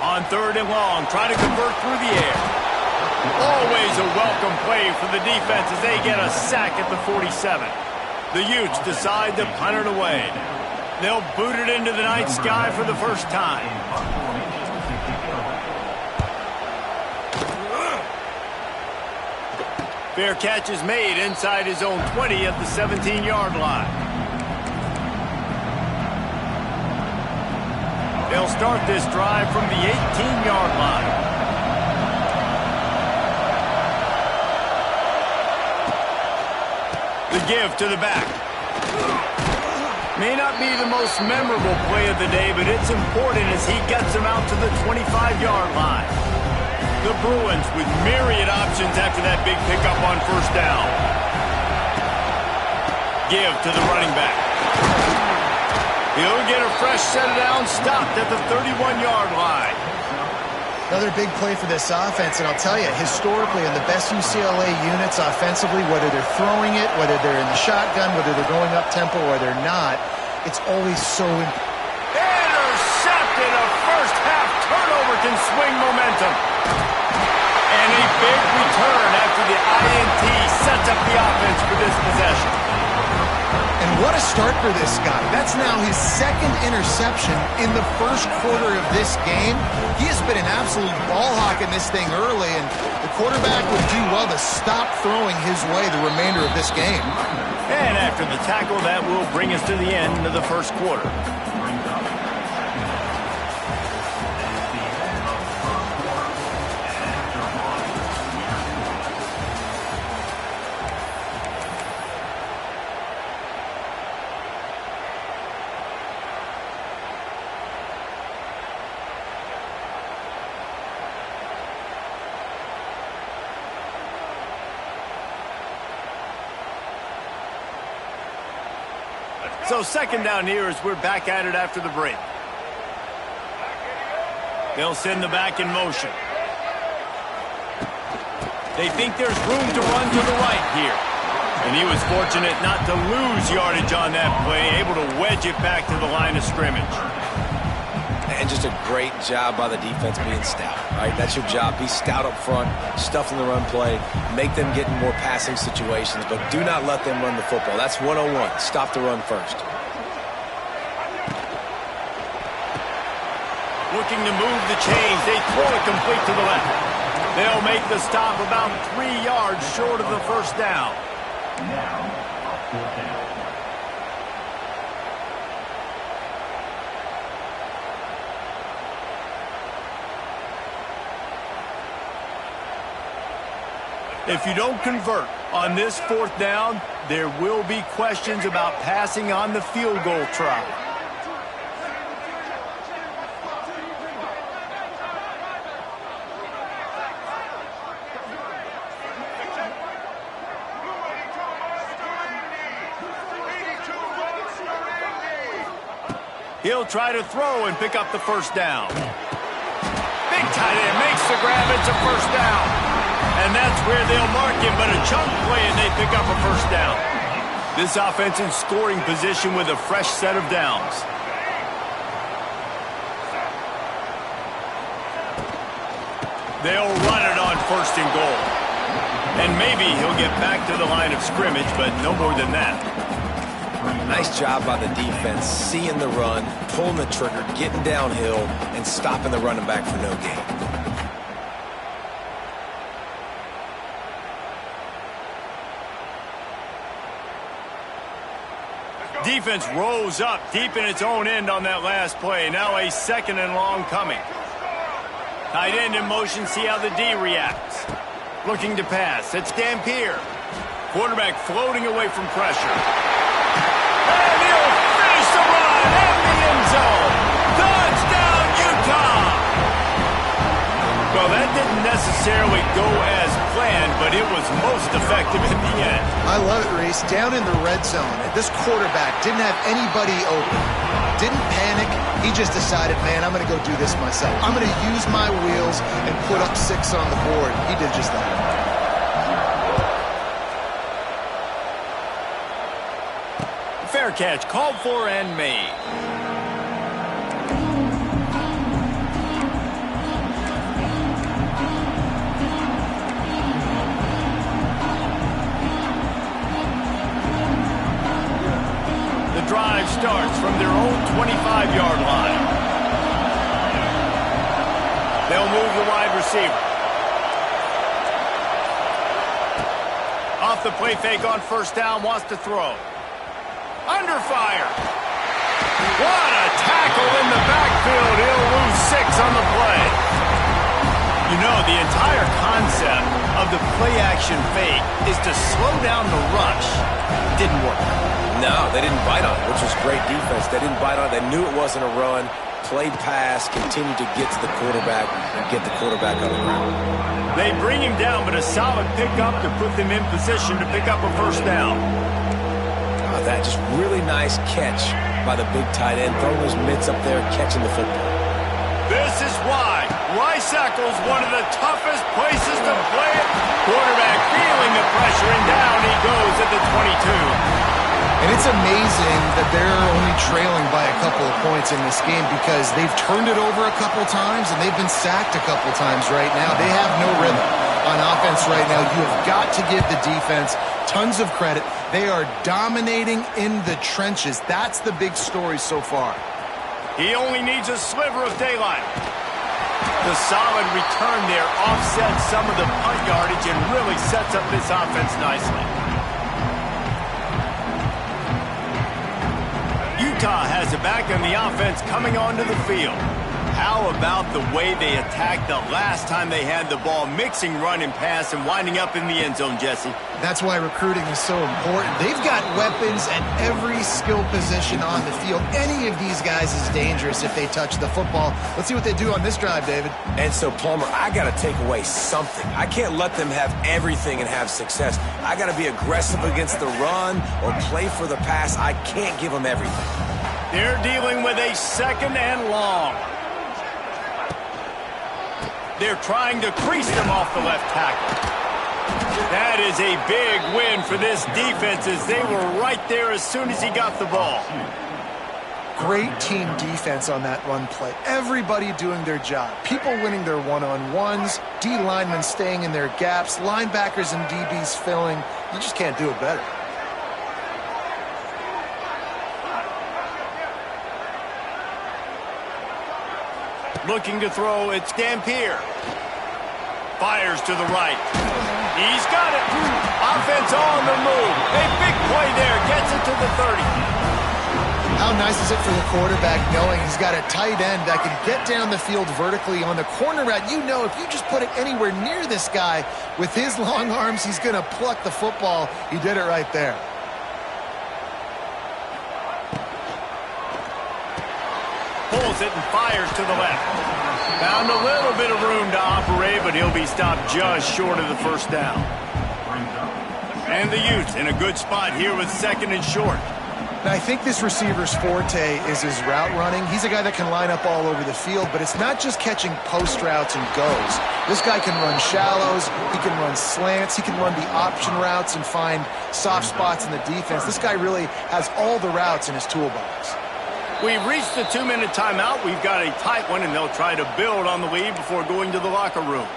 On 3rd and long, trying to convert through the air. Always a welcome play for the defense as they get a sack at the 47. The Utes decide to punt it away. They'll boot it into the night sky for the first time. Fair catch is made inside his own 20 at the 17-yard line. They'll start this drive from the 18-yard line. The give to the back. May not be the most memorable play of the day, but it's important as he gets him out to the 25-yard line. The Bruins with myriad options after that big pickup on 1st down. Give to the running back. He'll get a fresh set of downs stopped at the 31-yard line. Another big play for this offense, and I'll tell you, historically, in the best UCLA units offensively, whether they're throwing it, whether they're in the shotgun, whether they're going up-tempo or they're not, it's always so important. Intercepted! A first-half turnover can swing momentum. And a big return after the INT sets up the offense for this possession. And what a start for this guy. That's now his 2nd interception in the 1st quarter of this game. He has been an absolute ball hawk in this thing early, and the quarterback would do well to stop throwing his way the remainder of this game. And after the tackle, that will bring us to the end of the 1st quarter. So 2nd down here as we're back at it after the break. They'll send the back in motion. They think there's room to run to the right here. And he was fortunate not to lose yardage on that play, able to wedge it back to the line of scrimmage. And just a great job by the defense being stout. Right? That's your job. Be stout up front, stuff in the run play, make them get in more passing situations, but do not let them run the football. That's 101. Stop the run first. Looking to move the chains. They throw it complete to the left. They'll make the stop about 3 yards short of the 1st down. If you don't convert on this 4th down, there will be questions about passing on the field goal try. He'll try to throw and pick up the 1st down. Big tight end makes the grab. It's a 1st down. And that's where they'll mark him, but a chunk play and they pick up a 1st down. This offense in scoring position with a fresh set of downs. They'll run it on 1st and goal. And maybe he'll get back to the line of scrimmage, but no more than that. Nice job by the defense, seeing the run, pulling the trigger, getting downhill, and stopping the running back for no gain. Defense rose up deep in its own end on that last play. Now a 2nd and long coming. Tight end in motion, see how the D reacts. Looking to pass. It's Dampier. Quarterback floating away from pressure. And he'll finish the run in the end zone. Touchdown, Utah! Well, that didn't necessarily go as planned, but it was most effective in the end. I love it, Reese. Down in the red zone, this quarterback didn't have anybody open. Didn't panic. He just decided, man, I'm going to go do this myself. I'm going to use my wheels and put up 6 on the board. He did just that. Fair catch, called for and made. The drive starts from their own 25-yard line. They'll move the wide receiver. Off the play fake on first down, wants to throw. Under fire. What a tackle in the backfield. He'll lose 6 on the play. You know, the entire concept of the play-action fake is to slow down the rush. Didn't work. No, they didn't bite on it, which was great defense. They didn't bite on it. They knew it wasn't a run. Played pass, continued to get to the quarterback and get the quarterback on the ground. They bring him down, but a solid pickup to put them in position to pick up a first down. That just really nice catch by the big tight end, throwing his mitts up there, catching the football. This is why Rice-Eccles, one of the toughest places to play it. Quarterback feeling the pressure, and down he goes at the 22. And it's amazing that they're only trailing by a couple of points in this game because they've turned it over a couple times and they've been sacked a couple times right now. They have no rhythm on offense right now. You have got to give the defense tons of credit. They are dominating in the trenches. That's the big story so far. He only needs a sliver of daylight. The solid return there offsets some of the punt yardage and really sets up this offense nicely. Utah has it back on the offense coming onto the field. How about the way they attacked the last time they had the ball, mixing run and pass and winding up in the end zone, Jesse? That's why recruiting is so important. They've got weapons at every skill position on the field. Any of these guys is dangerous if they touch the football. Let's see what they do on this drive, David. And so, Palmer, I got to take away something. I can't let them have everything and have success. I got to be aggressive against the run or play for the pass. I can't give them everything. They're dealing with a 2nd and long. They're trying to crease them off the left tackle. That is a big win for this defense as they were right there as soon as he got the ball. Great team defense on that run play. Everybody doing their job. People winning their one-on-ones, D linemen staying in their gaps, linebackers and DBs filling. You just can't do it better. Looking to throw, it's Dampier. Fires to the right. He's got it. Offense on the move. A big play there. Gets it to the 30. How nice is it for the quarterback knowing he's got a tight end that can get down the field vertically on the corner route? You know if you just put it anywhere near this guy with his long arms, he's going to pluck the football. He did it right there. Pulls it and fires to the left. Found a little bit of room to operate, but he'll be stopped just short of the first down. And the Utes in a good spot here with 2nd and short. Now, I think this receiver's forte is his route running. He's a guy that can line up all over the field, but it's not just catching post routes and goes. This guy can run shallows, he can run slants, he can run the option routes and find soft spots in the defense. This guy really has all the routes in his toolbox. We've reached the 2-minute timeout. We've got a tight one, and they'll try to build on the lead before going to the locker room.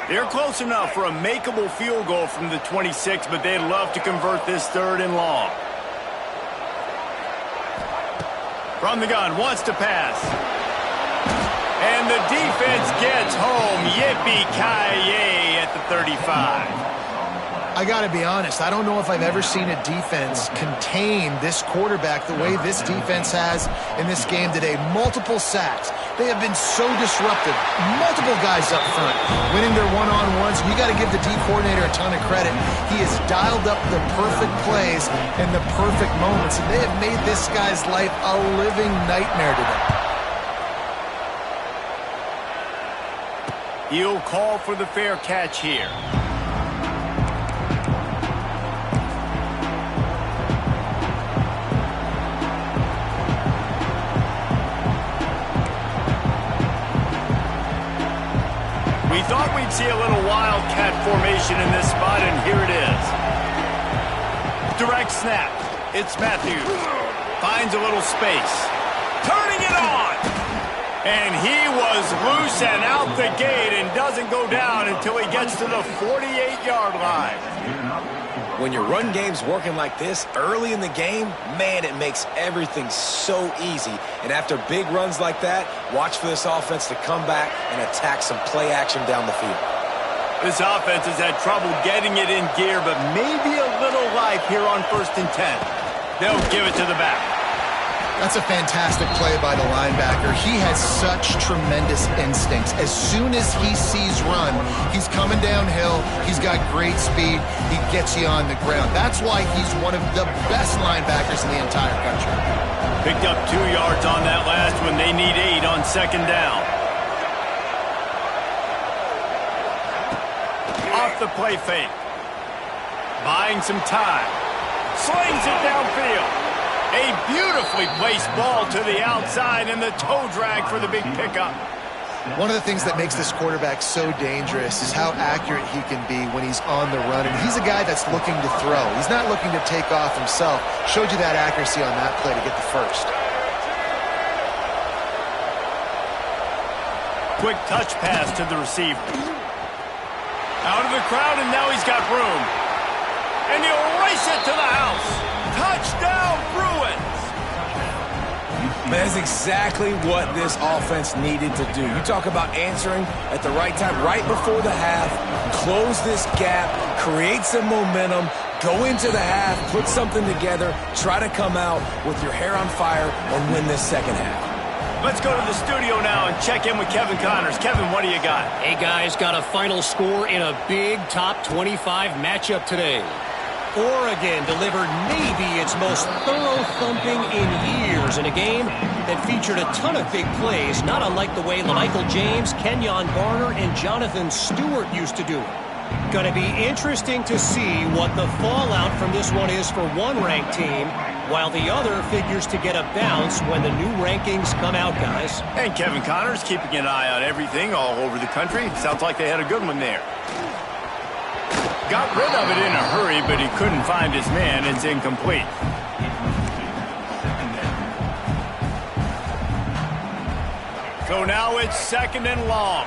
They're close enough for a makeable field goal from the 26, but they'd love to convert this 3rd and long. From the gun, wants to pass. And the defense gets home. Yippee-ki-yay at the 35. I got to be honest, I don't know if I've ever seen a defense contain this quarterback the way this defense has in this game today. Multiple sacks. They have been so disruptive. Multiple guys up front winning their one-on-ones. You got to give the D coordinator a ton of credit. He has dialed up the perfect plays and the perfect moments, and they have made this guy's life a living nightmare today. He'll call for the fair catch here. We thought we'd see a little wildcat formation in this spot, and here it is. Direct snap. It's Matthews. Finds a little space. Turning it on! And he was loose and out the gate and doesn't go down until he gets to the 48-yard line. When your run game's working like this early in the game, man, it makes everything so easy. And after big runs like that, watch for this offense to come back and attack some play action down the field. This offense has had trouble getting it in gear, but maybe a little life here on 1st and 10. They'll give it to the back. That's a fantastic play by the linebacker. He has such tremendous instincts. As soon as he sees run, he's coming downhill. He's got great speed. He gets you on the ground. That's why he's one of the best linebackers in the entire country. Picked up 2 yards on that last one. They need 8 on 2nd down. Off the play fake. Buying some time. Slings it downfield. A beautifully placed ball to the outside and the toe drag for the big pickup. One of the things that makes this quarterback so dangerous is how accurate he can be when he's on the run. And he's a guy that's looking to throw. He's not looking to take off himself. Showed you that accuracy on that play to get the first. Quick touch pass to the receiver. Out of the crowd, and now he's got room. And he'll race it to the house. Touchdown, Bruins! That's exactly what this offense needed to do. You talk about answering at the right time, right before the half, close this gap, create some momentum, go into the half, put something together, try to come out with your hair on fire and win this second half. Let's go to the studio now and check in with Kevin Connors. Kevin, what do you got? Hey, guys, got a final score in a big top 25 matchup today. Oregon delivered maybe its most thorough thumping in years in a game that featured a ton of big plays, not unlike the way LaMichael James, Kenyon Barner, and Jonathan Stewart used to do it. Going to be interesting to see what the fallout from this one is for one ranked team, while the other figures to get a bounce when the new rankings come out, guys. And Kevin Connors keeping an eye on everything all over the country. Sounds like they had a good one there. Got rid of it in a hurry, but he couldn't find his man. It's incomplete. So now it's 2nd and long.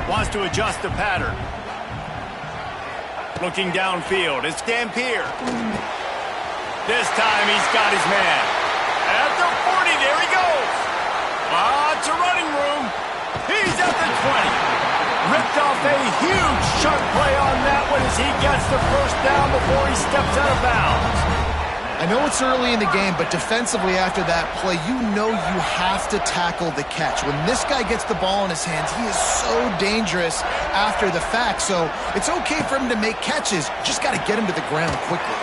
Wants to adjust the pattern. Looking downfield. It's Dampier. This time he's got his man. At the 40, there he goes. Lots of running room. He's at the 20. Ripped off a huge sharp play on that one as he gets the first down before he steps out of bounds. I know it's early in the game, but defensively after that play, you know you have to tackle the catch. When this guy gets the ball in his hands, he is so dangerous after the fact. So it's okay for him to make catches. Just got to get him to the ground quickly.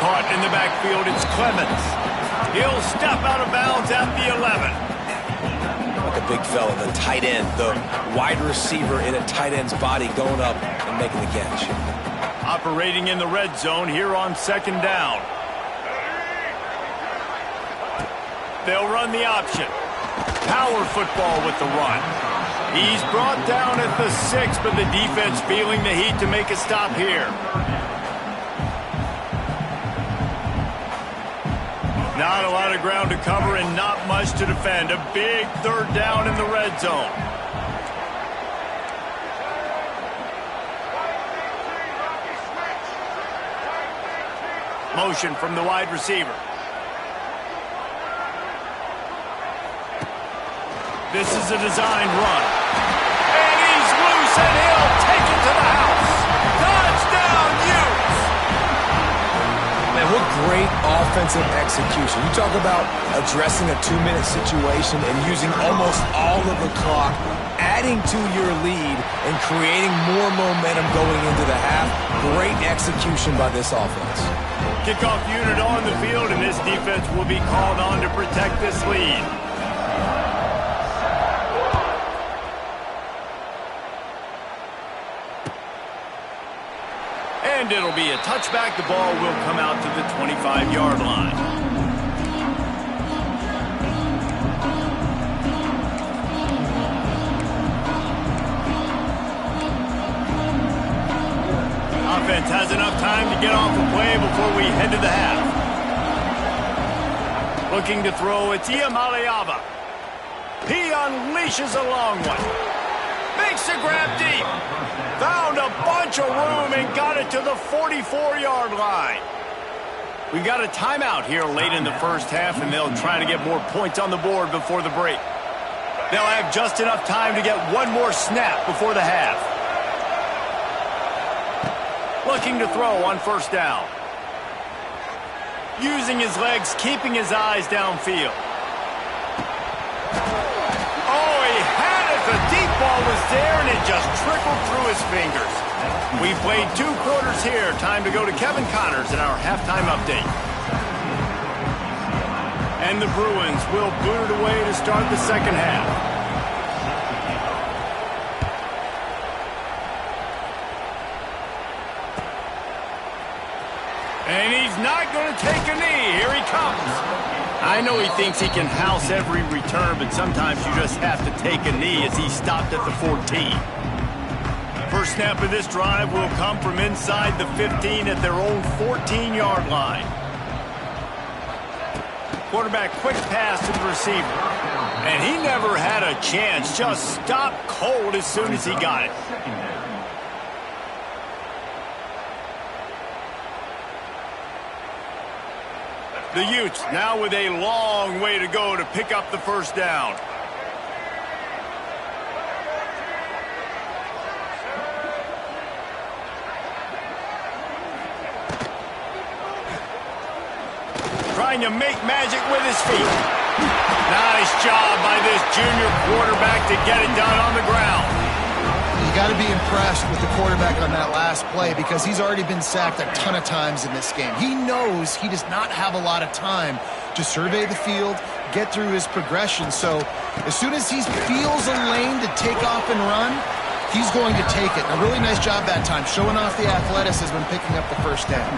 Caught in the backfield, it's Clemens. He'll step out of bounds at the 11. Like a big fella, the tight end, the wide receiver in a tight end's body going up and making the catch. Operating in the red zone here on 2nd down. They'll run the option. Power football with the run. He's brought down at the 6, but the defense feeling the heat to make a stop here. Not a lot of ground to cover and not much to defend. A big 3rd down in the red zone. Motion from the wide receiver. This is a designed run. And he's loose and he'll take it to the house. Touchdown, Utes! Man, what great offensive execution. You talk about addressing a 2-minute situation and using almost all of the clock, adding to your lead and creating more momentum going into the half. Great execution by this offense. Kickoff unit on the field, and this defense will be called on to protect this lead. it'll be a touchback. The ball will come out to the 25-yard line. Offense has enough time to get off the play before we head to the half. Looking to throw, it's Iamaleava. He unleashes a long one. Makes the grab deep. Found a bunch of room and got it to the 44-yard line. We've got a timeout here late in the first half, and they'll try to get more points on the board before the break. They'll have just enough time to get one more snap before the half. Looking to throw on first down. Using his legs, keeping his eyes downfield. Oh, he had it. The deep ball was there, and it just trickled through his fingers. We played 2 quarters here. Time to go to Kevin Connors in our halftime update. And the Bruins will boot it away to start the second half. And he's not going to take a knee. Here he comes. I know he thinks he can house every return, but sometimes you just have to take a knee as he stopped at the 14. First snap of this drive will come from inside the 15 at their own 14-yard line. Quarterback quick pass to the receiver. And he never had a chance. Just stopped cold as soon as he got it. The Utes now with a long way to go to pick up the first down. Trying to make magic with his feet. Nice job by this junior quarterback to get it done on the ground. You got to be impressed with the quarterback on that last play because he's already been sacked a ton of times in this game. He knows he does not have a lot of time to survey the field, get through his progression. So as soon as he feels a lane to take off and run, he's going to take it. A really nice job that time, showing off the athleticism and picking up the first down.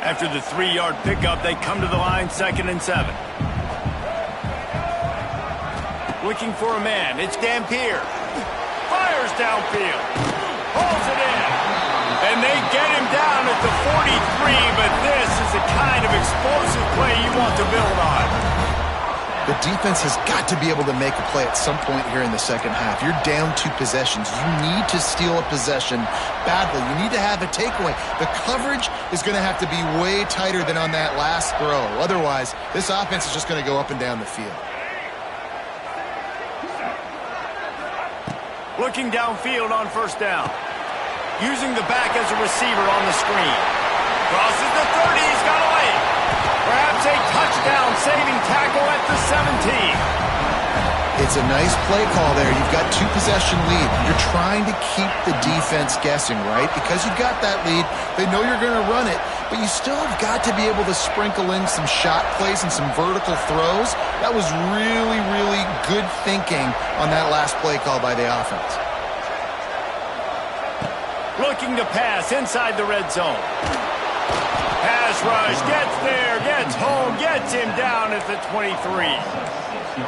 After the 3-yard pickup, they come to the line, 2nd and 7. Looking for a man. It's Dampier. Fires downfield. Pulls it in. And they get him down at the 43, but this is the kind of explosive play you want to build on. The defense has got to be able to make a play at some point here in the second half. You're down 2 possessions. You need to steal a possession badly. You need to have a takeaway. The coverage is going to have to be way tighter than on that last throw. Otherwise, this offense is just going to go up and down the field. Looking downfield on first down. Using the back as a receiver on the screen. Crosses the 30. He's got a lane. Perhaps a touchdown-saving tackle at the 17. It's a nice play call there. You've got 2-possession lead. You're trying to keep the defense guessing, right? Because you've got that lead, they know you're going to run it, but you still have got to be able to sprinkle in some shot plays and some vertical throws. That was really, really good thinking on that last play call by the offense. Looking to pass inside the red zone. Pass rush, gets there, gets home, gets him down at the 23.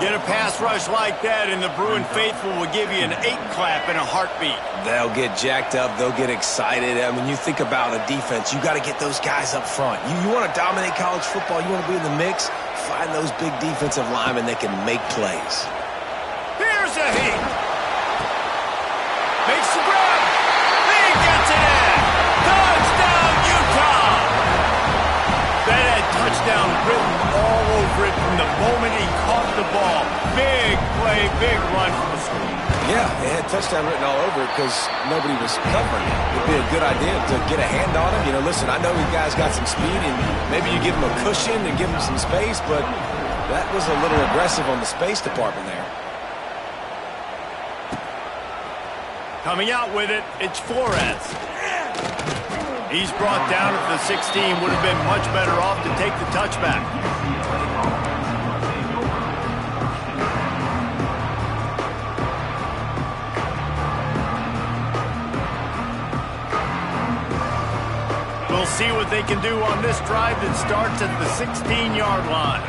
Get a pass rush like that, and the Bruin faithful will give you an 8-clap and a heartbeat. They'll get jacked up. They'll get excited. I mean, you think about a defense. You got to get those guys up front. You want to dominate college football. You want to be in the mix. Find those big defensive linemen that can make plays. Here's a heat. Makes the grab. He gets it in. Touchdown, Utah. That had touchdown written all over it from the moment he caught the ball. Big play, big run from the screen. Yeah, they had touchdown written all over it because nobody was covering it. It'd be a good idea to get a hand on him. You know, listen, I know you guys got some speed, and maybe you give him a cushion and give him some space, but that was a little aggressive on the space department there. Coming out with it, it's Flores. He's brought down at the 16. Would have been much better off to take the touchback. We'll see what they can do on this drive that starts at the 16-yard line.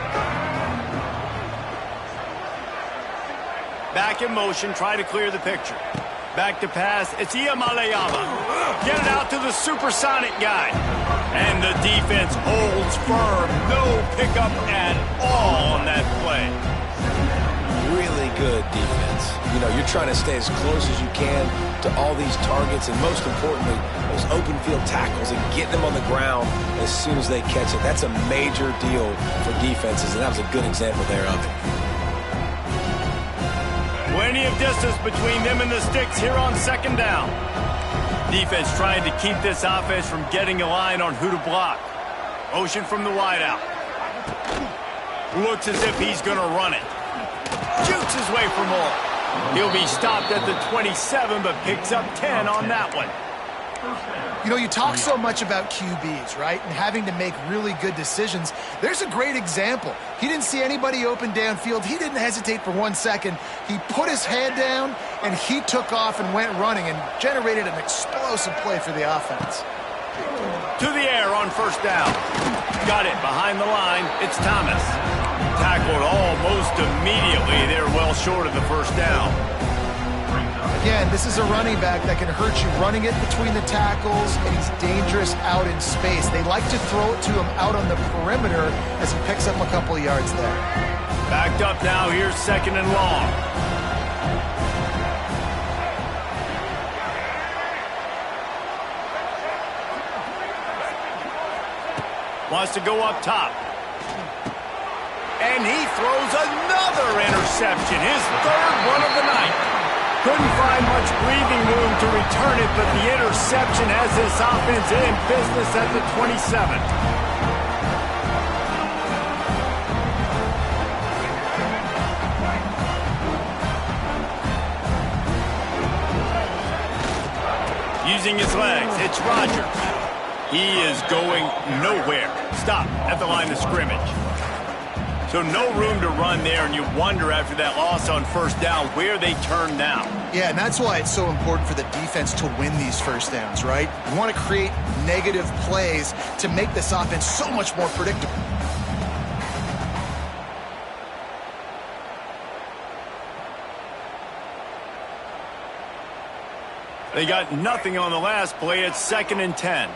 Back in motion, try to clear the picture. Back to pass, it's Iamaleava. Get it out to the supersonic guy. And the defense holds firm. No pickup at all on that play. Really good defense. You know, you're trying to stay as close as you can to all these targets, and most importantly, those open field tackles and getting them on the ground as soon as they catch it. That's a major deal for defenses, and that was a good example there of it. Plenty of distance between them and the sticks here on second down. Defense trying to keep this offense from getting a line on who to block. Motion from the wideout. Looks as if he's going to run it. Shoots his way for more. He'll be stopped at the 27, but picks up 10 on that one. You know, you talk so much about QBs, right? And having to make really good decisions. There's a great example. He didn't see anybody open downfield. He didn't hesitate for 1 second. He put his head down, and he took off and went running and generated an explosive play for the offense. To the air on first down. Got it behind the line. It's Thomas. Tackled almost immediately. They're well short of the first down. Again, this is a running back that can hurt you running it between the tackles, and he's dangerous out in space. They like to throw it to him out on the perimeter as he picks up a couple of yards there. Backed up now. Here's second and long. Wants to go up top. And he throws another interception, his third one of the night. Couldn't find much breathing room to return it, but the interception has this offense in business at the 27. Using his legs, it's Rodgers. He is going nowhere. Stop at the line of scrimmage. So no room to run there, and you wonder after that loss on first down where they turn now. Yeah, and that's why it's so important for the defense to win these first downs, right? You want to create negative plays to make this offense so much more predictable. They got nothing on the last play. It's 2nd and 10.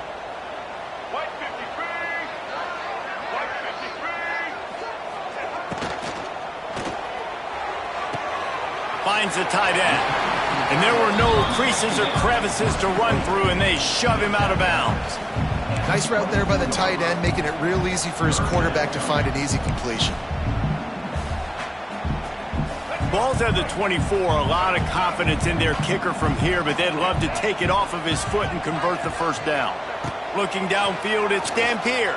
Finds the tight end. And there were no creases or crevices to run through, and they shove him out of bounds. Nice route there by the tight end, making it real easy for his quarterback to find an easy completion. Ball's at the 24. A lot of confidence in their kicker from here, but they'd love to take it off of his foot and convert the first down. Looking downfield, it's Dampier.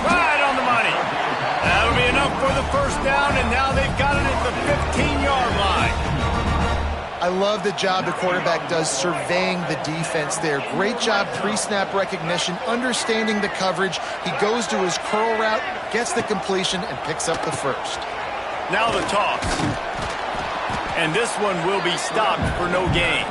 Right on the money. That'll be enough for the first down, and now they've got it at the 15-yard line. I love the job the quarterback does surveying the defense there. Great job pre-snap recognition, understanding the coverage. He goes to his curl route, gets the completion, and picks up the first. Now the toss. And this one will be stopped for no gain.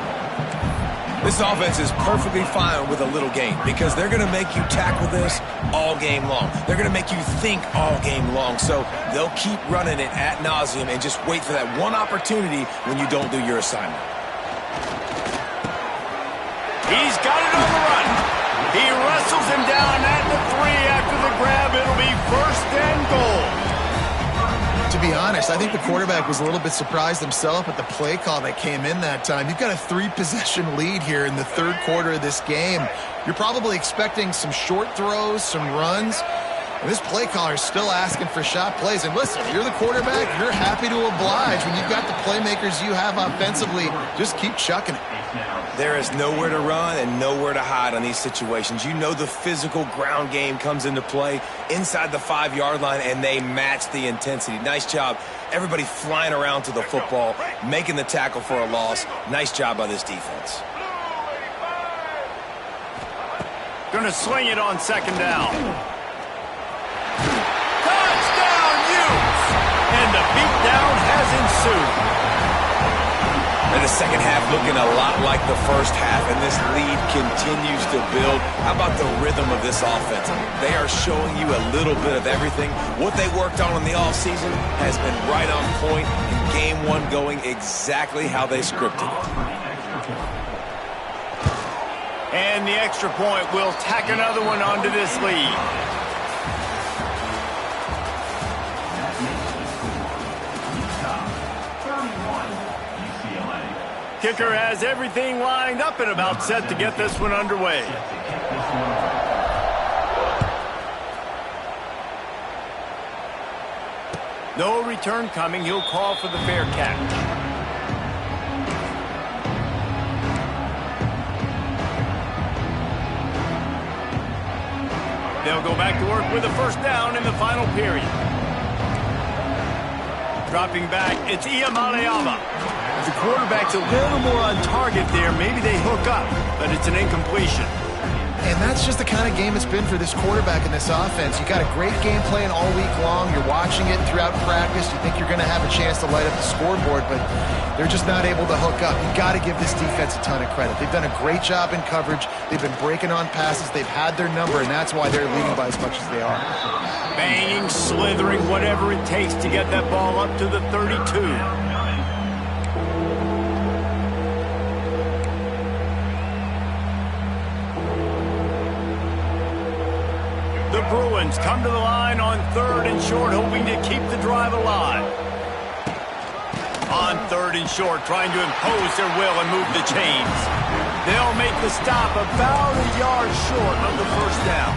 This offense is perfectly fine with a little game because they're going to make you tackle this all game long. They're going to make you think all game long. So they'll keep running it ad nauseum and just wait for that one opportunity when you don't do your assignment. He's got it on the run. He wrestles him down at the 3 after the grab. It'll be 1st and goal. To be honest, I think the quarterback was a little bit surprised himself at the play call that came in that time. You've got a 3-possession lead here in the third quarter of this game. You're probably expecting some short throws, some runs. And this play caller is still asking for shot plays. And listen, you're the quarterback, you're happy to oblige. When you've got the playmakers you have offensively, just keep chucking it. There is nowhere to run and nowhere to hide on these situations. You know the physical ground game comes into play inside the 5-yard line, and they match the intensity. Nice job. Everybody flying around to the football, making the tackle for a loss. Nice job by this defense. Going to sling it on second down. Touchdown, Utes! And the beatdown has ensued. And the second half looking a lot like the first half, and this lead continues to build. How about the rhythm of this offense? They are showing you a little bit of everything. What they worked on in the offseason has been right on point, and game one going exactly how they scripted it. And the extra point will tack another one onto this lead. Kicker has everything lined up and about set to get this one underway. No return coming. He'll call for the fair catch. They'll go back to work with a first down in the final period. Dropping back, it's Iamaleava. The quarterback's a little more on target there. Maybe they hook up, but it's an incompletion. And that's just the kind of game it's been for this quarterback in this offense. You got a great game plan all week long. You're watching it throughout practice. You think you're going to have a chance to light up the scoreboard, but they're just not able to hook up. You got to give this defense a ton of credit. They've done a great job in coverage. They've been breaking on passes. They've had their number, and that's why they're leading by as much as they are. Banging, slithering, whatever it takes to get that ball up to the 32. The Bruins come to the line on third and short, hoping to keep the drive alive. On third and short, trying to impose their will and move the chains. They'll make the stop about a yard short of the first down.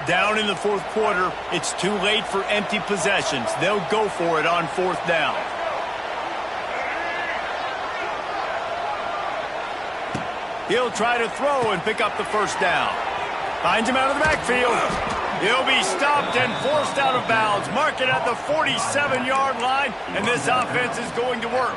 Down in the fourth quarter, it's too late for empty possessions. They'll go for it on fourth down. He'll try to throw and pick up the first down. Finds him out of the backfield. He'll be stopped and forced out of bounds. Mark it at the 47-yard line, and this offense is going to work.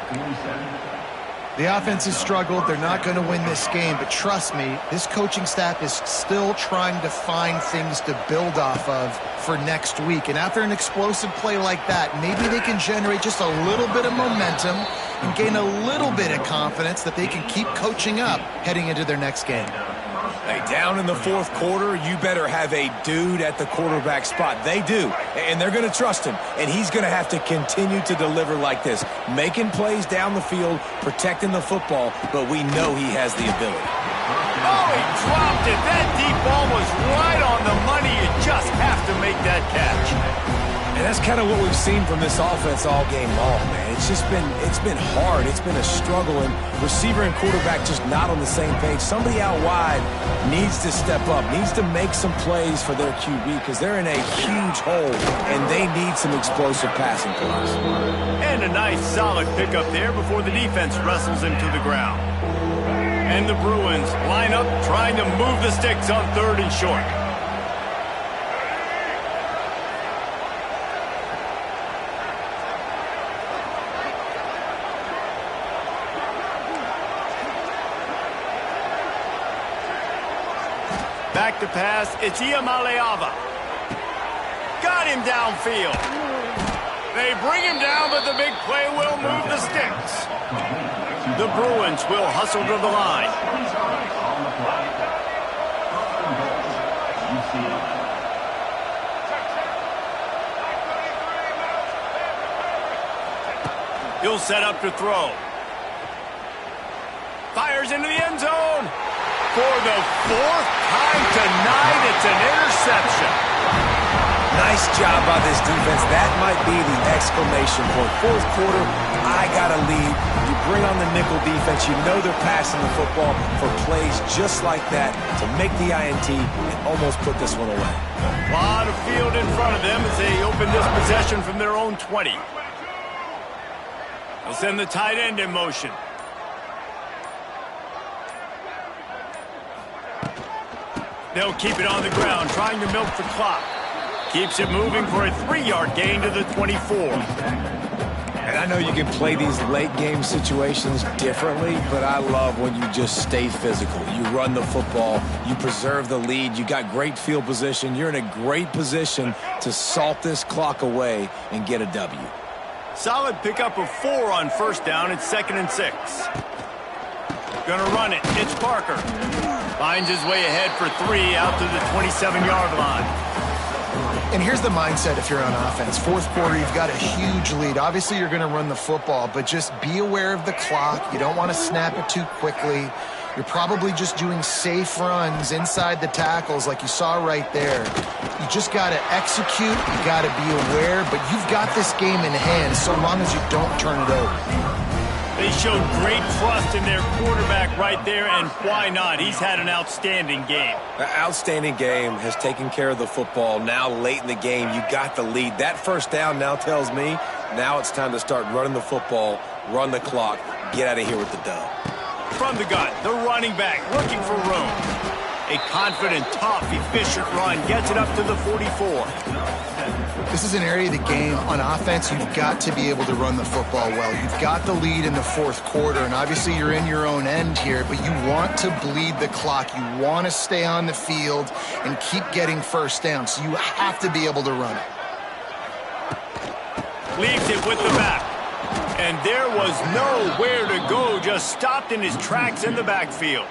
The offense has struggled. They're not going to win this game, but trust me, this coaching staff is still trying to find things to build off of for next week. And after an explosive play like that, maybe they can generate just a little bit of momentum and gain a little bit of confidence that they can keep coaching up heading into their next game. Hey, down in the fourth quarter, you better have a dude at the quarterback spot. They do, and they're going to trust him, and he's going to have to continue to deliver like this, making plays down the field, protecting the football, but we know he has the ability. Oh, he dropped it. That deep ball was right on the money. You just have to make that catch. And that's kind of what we've seen from this offense all game long, man. It's been hard. It's been a struggle, and receiver and quarterback just not on the same page. Somebody out wide needs to step up, needs to make some plays for their QB because they're in a huge hole, and they need some explosive passing plays. And a nice solid pickup there before the defense wrestles him to the ground. And the Bruins line up trying to move the sticks on third and short. Back to pass, it's Iamaleava. Got him downfield. They bring him down, but the big play will move the sticks. The Bruins will hustle to the line. He'll set up to throw. Fires into the end zone. For the fourth time tonight, it's an interception. Nice job by this defense. That might be the exclamation point. Fourth quarter, I got a lead. You bring on the nickel defense. You know they're passing the football for plays just like that to make the INT and almost put this one away. A lot of field in front of them as they open this possession from their own 20. They'll send the tight end in motion. They'll keep it on the ground, trying to milk the clock. Keeps it moving for a 3-yard gain to the 24. I know you can play these late game situations differently, but I love when you just stay physical. You run the football, you preserve the lead, you got great field position, you're in a great position to salt this clock away and get a W. Solid pickup of 4 on first down. It's 2nd and 6. Gonna run it. It's Parker. Finds his way ahead for 3 out to the 27-yard line. And here's the mindset if you're on offense. Fourth quarter, you've got a huge lead. Obviously, you're going to run the football, but just be aware of the clock. You don't want to snap it too quickly. You're probably just doing safe runs inside the tackles like you saw right there. You just got to execute. You got to be aware, but you've got this game in hand so long as you don't turn it over. They showed great trust in their quarterback right there, and why not? He's had an outstanding game. The outstanding game has taken care of the football. Now late in the game, you got the lead. That first down now tells me now it's time to start running the football, run the clock, get out of here with the dub. From the gun, the running back looking for room. A confident, tough, efficient run gets it up to the 44. This is an area of the game on offense you've got to be able to run the football well. You've got the lead in the fourth quarter, and obviously you're in your own end here, but you want to bleed the clock. You want to stay on the field and keep getting first down, so you have to be able to run it. Leaves it with the back. And there was nowhere to go, just stopped in his tracks in the backfield.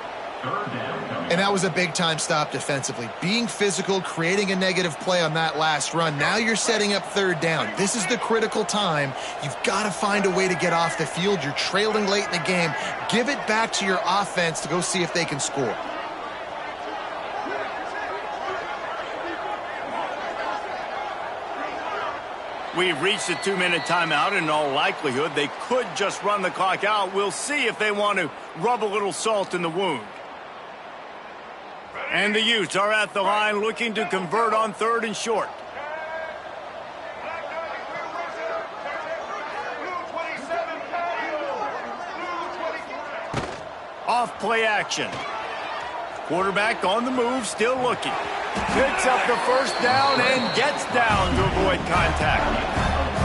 And that was a big-time stop defensively. Being physical, creating a negative play on that last run. Now you're setting up third down. This is the critical time. You've got to find a way to get off the field. You're trailing late in the game. Give it back to your offense to go see if they can score. We've reached a 2-minute timeout, and in all likelihood, they could just run the clock out. We'll see if they want to rub a little salt in the wound. And the Utes are at the line looking to convert on 3rd and short. Off play action. Quarterback on the move, still looking. Picks up the first down and gets down to avoid contact.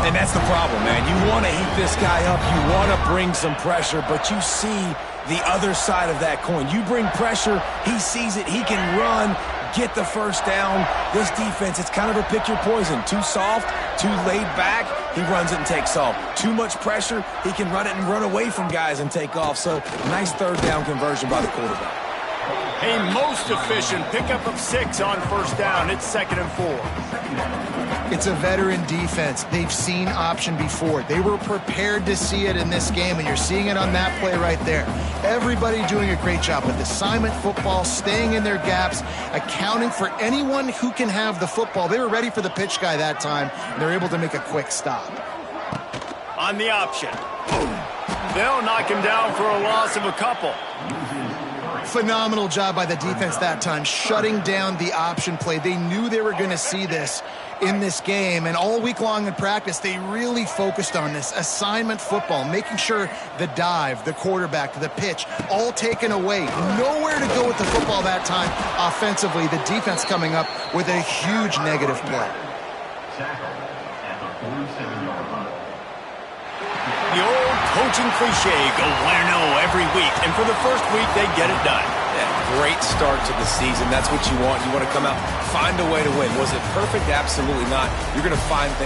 And that's the problem, man. You want to heat this guy up. You want to bring some pressure, but you see the other side of that coin. You bring pressure, he sees it, he can run, get the first down. This defense, it's kind of a pick your poison. Too soft, too laid back, he runs it and takes off. Too much pressure, he can run it and run away from guys and take off. So, nice third down conversion by the quarterback. A most efficient pickup of 6 on first down. It's 2nd and 4. It's a veteran defense. They've seen option before. They were prepared to see it in this game, and you're seeing it on that play right there. Everybody doing a great job with assignment football, staying in their gaps, accounting for anyone who can have the football. They were ready for the pitch guy that time, and they're able to make a quick stop. On the option. They'll knock him down for a loss of a couple. Phenomenal job by the defense that time, shutting down the option play. They knew they were going to see this in this game, and all week long in practice, they really focused on this assignment football, making sure the dive, the quarterback, the pitch, all taken away. Nowhere to go with the football that time offensively. The defense coming up with a huge negative play. The old coaching cliche, go 1-0 every week, and for the first week, they get it done. Yeah, great start to the season. That's what you want. You want to come out, find a way to win. Was it perfect? Absolutely not. You're going to find things.